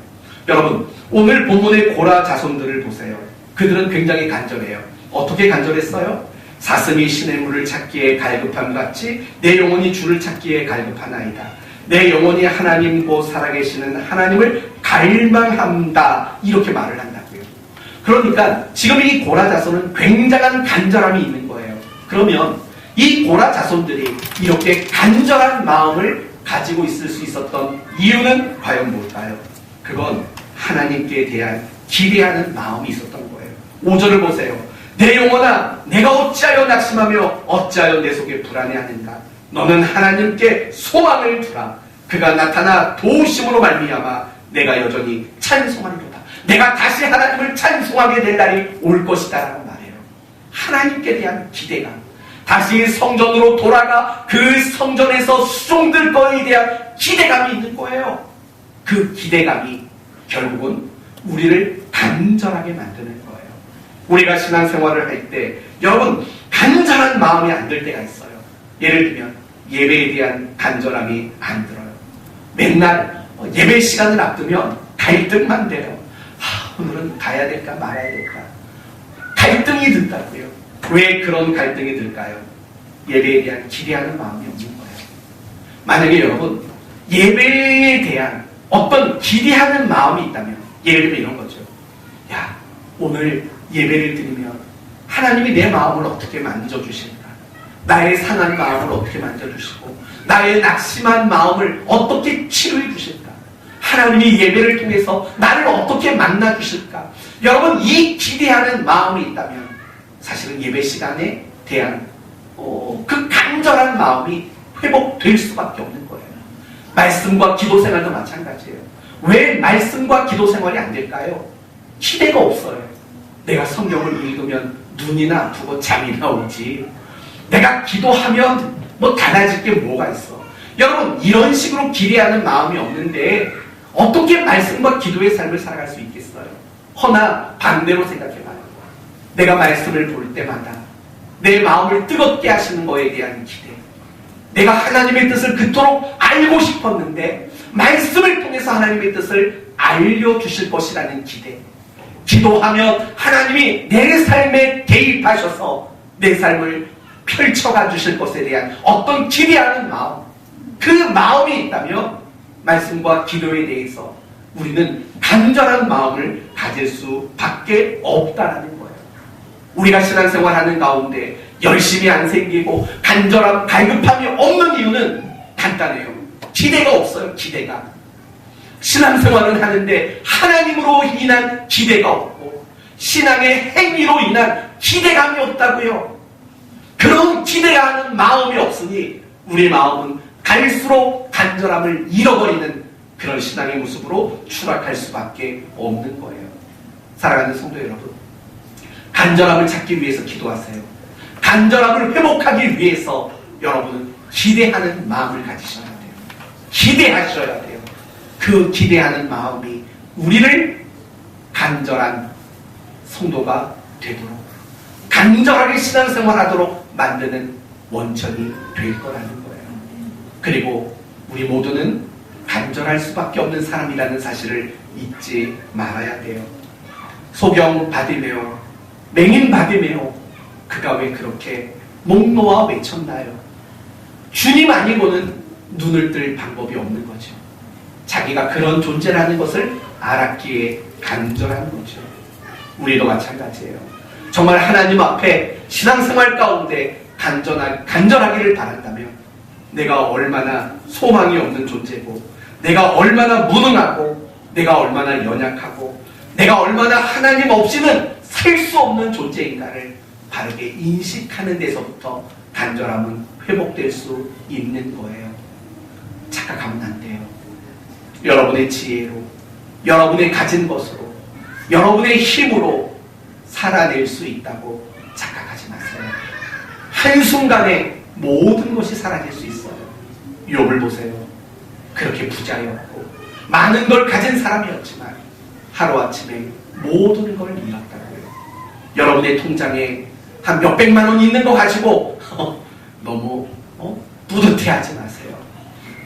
여러분, 오늘 본문의 고라 자손들을 보세요. 그들은 굉장히 간절해요. 어떻게 간절했어요? 사슴이 신의 물을 찾기에 갈급함 같이 내 영혼이 주를 찾기에 갈급하나이다. 내 영혼이 하나님 곧 살아계시는 하나님을 갈망한다. 이렇게 말을 한다고요. 그러니까 지금 이 고라 자손은 굉장한 간절함이 있는 거예요. 그러면 이 고라 자손들이 이렇게 간절한 마음을 가지고 있을 수 있었던 이유는 과연 뭘까요? 그건 하나님께 대한 기대하는 마음이 있었던 거예요. 5절을 보세요. 내 영혼아, 내가 어찌하여 낙심하며 어찌하여 내 속에 불안해하는가? 너는 하나님께 소망을 두라. 그가 나타나 도우심으로 말미암아 내가 여전히 찬송하리로다. 내가 다시 하나님을 찬송하게 될 날이 올 것이다 라고 말해요. 하나님께 대한 기대감, 다시 성전으로 돌아가 그 성전에서 수종들 거에 대한 기대감이 있는 거예요. 그 기대감이 결국은 우리를 간절하게 만드는 거예요. 우리가 신앙생활을 할 때 여러분 간절한 마음이 안 들 때가 있어요. 예를 들면 예배에 대한 간절함이 안 들어요. 맨날 예배 시간을 앞두면 갈등만 돼요. 오늘은 가야 될까 말아야 될까. 갈등이 든다고요. 왜 그런 갈등이 들까요? 예배에 대한 기대하는 마음이 없는 거예요. 만약에 여러분 예배에 대한 어떤 기대하는 마음이 있다면, 예를 들면 이런 거죠. 야, 오늘 예배를 드리면 하나님이 내 마음을 어떻게 만져주실까? 나의 상한 마음을 어떻게 만져주시고 나의 낙심한 마음을 어떻게 치료해 주실까? 하나님이 예배를 통해서 나를 어떻게 만나주실까? 여러분, 이 기대하는 마음이 있다면 사실은 예배 시간에 대한 그 간절한 마음이 회복될 수밖에 없는 거예요. 말씀과 기도 생활도 마찬가지예요. 왜 말씀과 기도 생활이 안 될까요? 기대가 없어요. 내가 성경을 읽으면 눈이나 아프고 잠이 나오지, 내가 기도하면 뭐 달라질 게 뭐가 있어. 여러분, 이런 식으로 기대하는 마음이 없는데 어떻게 말씀과 기도의 삶을 살아갈 수 있겠어요? 허나 반대로 생각해봐요. 내가 말씀을 볼 때마다 내 마음을 뜨겁게 하시는 거에 대한 기대, 내가 하나님의 뜻을 그토록 알고 싶었는데 말씀을 통해서 하나님의 뜻을 알려주실 것이라는 기대. 기도하면 하나님이 내 삶에 개입하셔서 내 삶을 펼쳐가 주실 것에 대한 어떤 기대하는 마음, 그 마음이 있다면 말씀과 기도에 대해서 우리는 간절한 마음을 가질 수밖에 없다라는 거예요. 우리가 신앙생활하는 가운데 열심히 안 생기고 간절함, 갈급함이 없는 이유는 간단해요. 기대가 없어요. 기대가. 신앙생활은 하는데 하나님으로 인한 기대가 없고 신앙의 행위로 인한 기대감이 없다고요. 그런 기대하는 마음이 없으니 우리 마음은 갈수록 간절함을 잃어버리는 그런 신앙의 모습으로 추락할 수밖에 없는 거예요. 사랑하는 성도 여러분, 간절함을 찾기 위해서 기도하세요. 간절함을 회복하기 위해서 여러분은 기대하는 마음을 가지셔야 돼요. 기대하셔야 돼요. 그 기대하는 마음이 우리를 간절한 성도가 되도록, 간절하게 신앙생활하도록 만드는 원천이 될 거라는 거예요. 그리고 우리 모두는 간절할 수밖에 없는 사람이라는 사실을 잊지 말아야 돼요. 소경 바디메오, 맹인 바디메오, 그가 왜 그렇게 목 놓아 외쳤나요? 주님 아니고는 눈을 뜰 방법이 없는 거죠. 자기가 그런 존재라는 것을 알았기에 간절한 거죠. 우리도 마찬가지예요. 정말 하나님 앞에 신앙생활 가운데 간절하기를 바란다면 내가 얼마나 소망이 없는 존재고, 내가 얼마나 무능하고, 내가 얼마나 연약하고, 내가 얼마나 하나님 없이는 살 수 없는 존재인가를 바르게 인식하는 데서부터 간절함은 회복될 수 있는 거예요. 착각하면 안 돼요. 여러분의 지혜로, 여러분의 가진 것으로, 여러분의 힘으로 살아낼 수 있다고 착각하지 마세요. 한순간에 모든 것이 사라질 수 있어요. 욥을 보세요. 그렇게 부자였고 많은 걸 가진 사람이었지만 하루아침에 모든 걸 잃었다고요. 여러분의 통장에 한 몇백만 원 있는 거 가지고 너무 뿌듯해하지 마세요.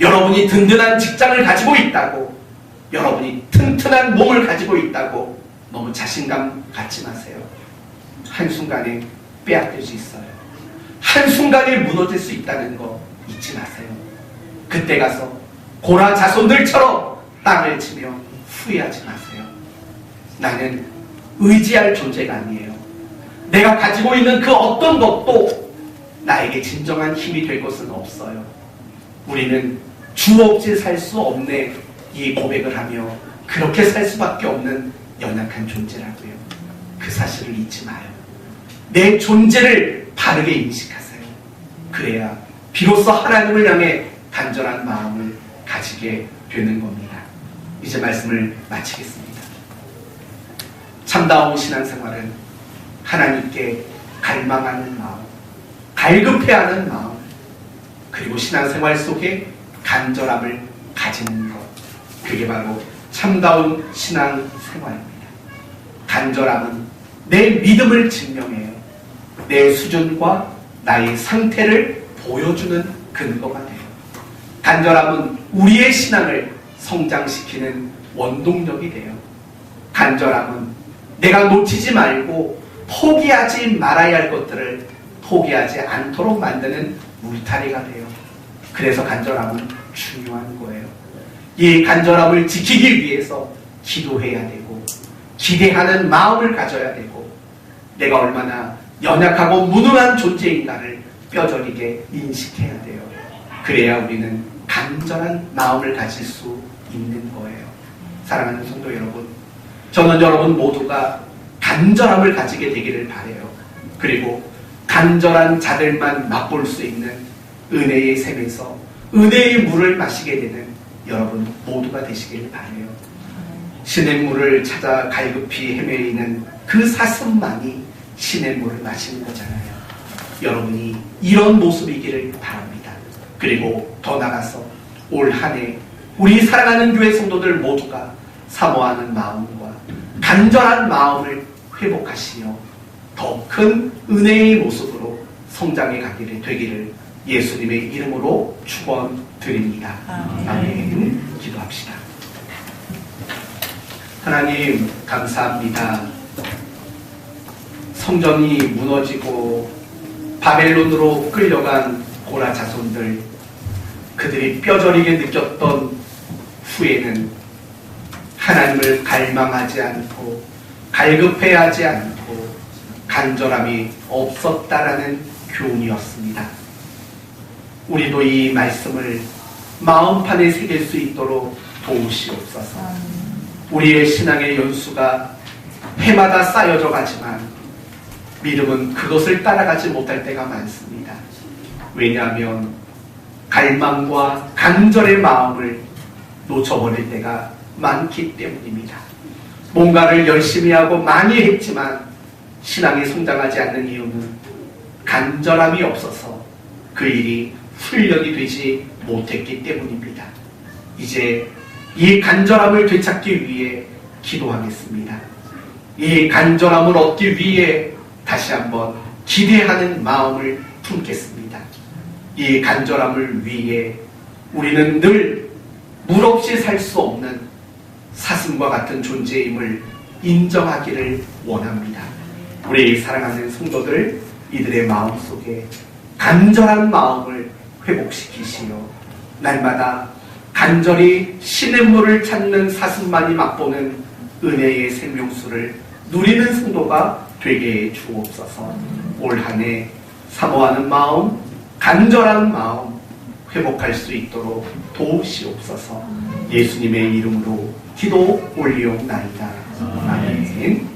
여러분이 든든한 직장을 가지고 있다고, 여러분이 튼튼한 몸을 가지고 있다고 너무 자신감 갖지 마세요. 한순간에 빼앗길 수 있어요. 한순간에 무너질 수 있다는 거 잊지 마세요. 그때 가서 고라 자손들처럼 땅을 치며 후회하지 마세요. 나는 의지할 존재가 아니에요. 내가 가지고 있는 그 어떤 것도 나에게 진정한 힘이 될 것은 없어요. 우리는 주 없이 살 수 없네, 이 고백을 하며 그렇게 살 수밖에 없는 연약한 존재라고요. 그 사실을 잊지 마요. 내 존재를 바르게 인식하세요. 그래야 비로소 하나님을 향해 간절한 마음을 가지게 되는 겁니다. 이제 말씀을 마치겠습니다. 참다운 신앙생활은 하나님께 갈망하는 마음, 갈급해하는 마음, 그리고 신앙생활 속에 간절함을 가지는 것, 그게 바로 참다운 신앙생활입니다. 간절함은 내 믿음을 증명해요. 내 수준과 나의 상태를 보여주는 근거가 돼요. 간절함은 우리의 신앙을 성장시키는 원동력이 돼요. 간절함은 내가 놓치지 말고 포기하지 말아야 할 것들을 포기하지 않도록 만드는 울타리가 돼요. 그래서 간절함은 중요한 거예요. 이 간절함을 지키기 위해서 기도해야 되고, 기대하는 마음을 가져야 되고, 내가 얼마나 연약하고 무능한 존재인가를 뼈저리게 인식해야 돼요. 그래야 우리는 간절한 마음을 가질 수 있는 거예요. 사랑하는 성도 여러분, 저는 여러분 모두가 간절함을 가지게 되기를 바라요. 그리고 간절한 자들만 맛볼 수 있는 은혜의 샘에서 은혜의 물을 마시게 되는 여러분 모두가 되시길 바라요. 신의 물을 찾아 갈급히 헤매이는 그 사슴만이 신의 물을 마시는 거잖아요. 여러분이 이런 모습이기를 바랍니다. 그리고 더 나아가서 올 한 해 우리 사랑하는 교회 성도들 모두가 사모하는 마음과 간절한 마음을 회복하시며 더 큰 은혜의 모습으로 성장해 가기를 되기를 예수님의 이름으로 축원드립니다. 아멘. 기도합시다. 하나님 감사합니다. 성전이 무너지고 바벨론으로 끌려간 고라 자손들, 그들이 뼈저리게 느꼈던 후에는 하나님을 갈망하지 않고 갈급해하지 않고 간절함이 없었다라는 교훈이었습니다. 우리도 이 말씀을 마음판에 새길 수 있도록 도우시옵소서. 우리의 신앙의 연수가 해마다 쌓여져 가지만 믿음은 그것을 따라가지 못할 때가 많습니다. 왜냐하면 갈망과 간절의 마음을 놓쳐버릴 때가 많기 때문입니다. 뭔가를 열심히 하고 많이 했지만 신앙이 성장하지 않는 이유는 간절함이 없어서 그 일이 훈련이 되지 못했기 때문입니다. 이제 이 간절함을 되찾기 위해 기도하겠습니다. 이 간절함을 얻기 위해 다시 한번 기대하는 마음을 품겠습니다. 이 간절함을 위해 우리는 늘 물없이 살 수 없는 사슴과 같은 존재임을 인정하기를 원합니다. 우리 사랑하는 성도들, 이들의 마음속에 간절한 마음을 회복시키시어 날마다 간절히 시냇물을 찾는 사슴만이 맛보는 은혜의 생명수를 누리는 성도가 되게 해 주옵소서. 올 한 해 사모하는 마음, 간절한 마음 회복할 수 있도록 도우시옵소서. 예수님의 이름으로 기도 올리옵나이다. 아멘.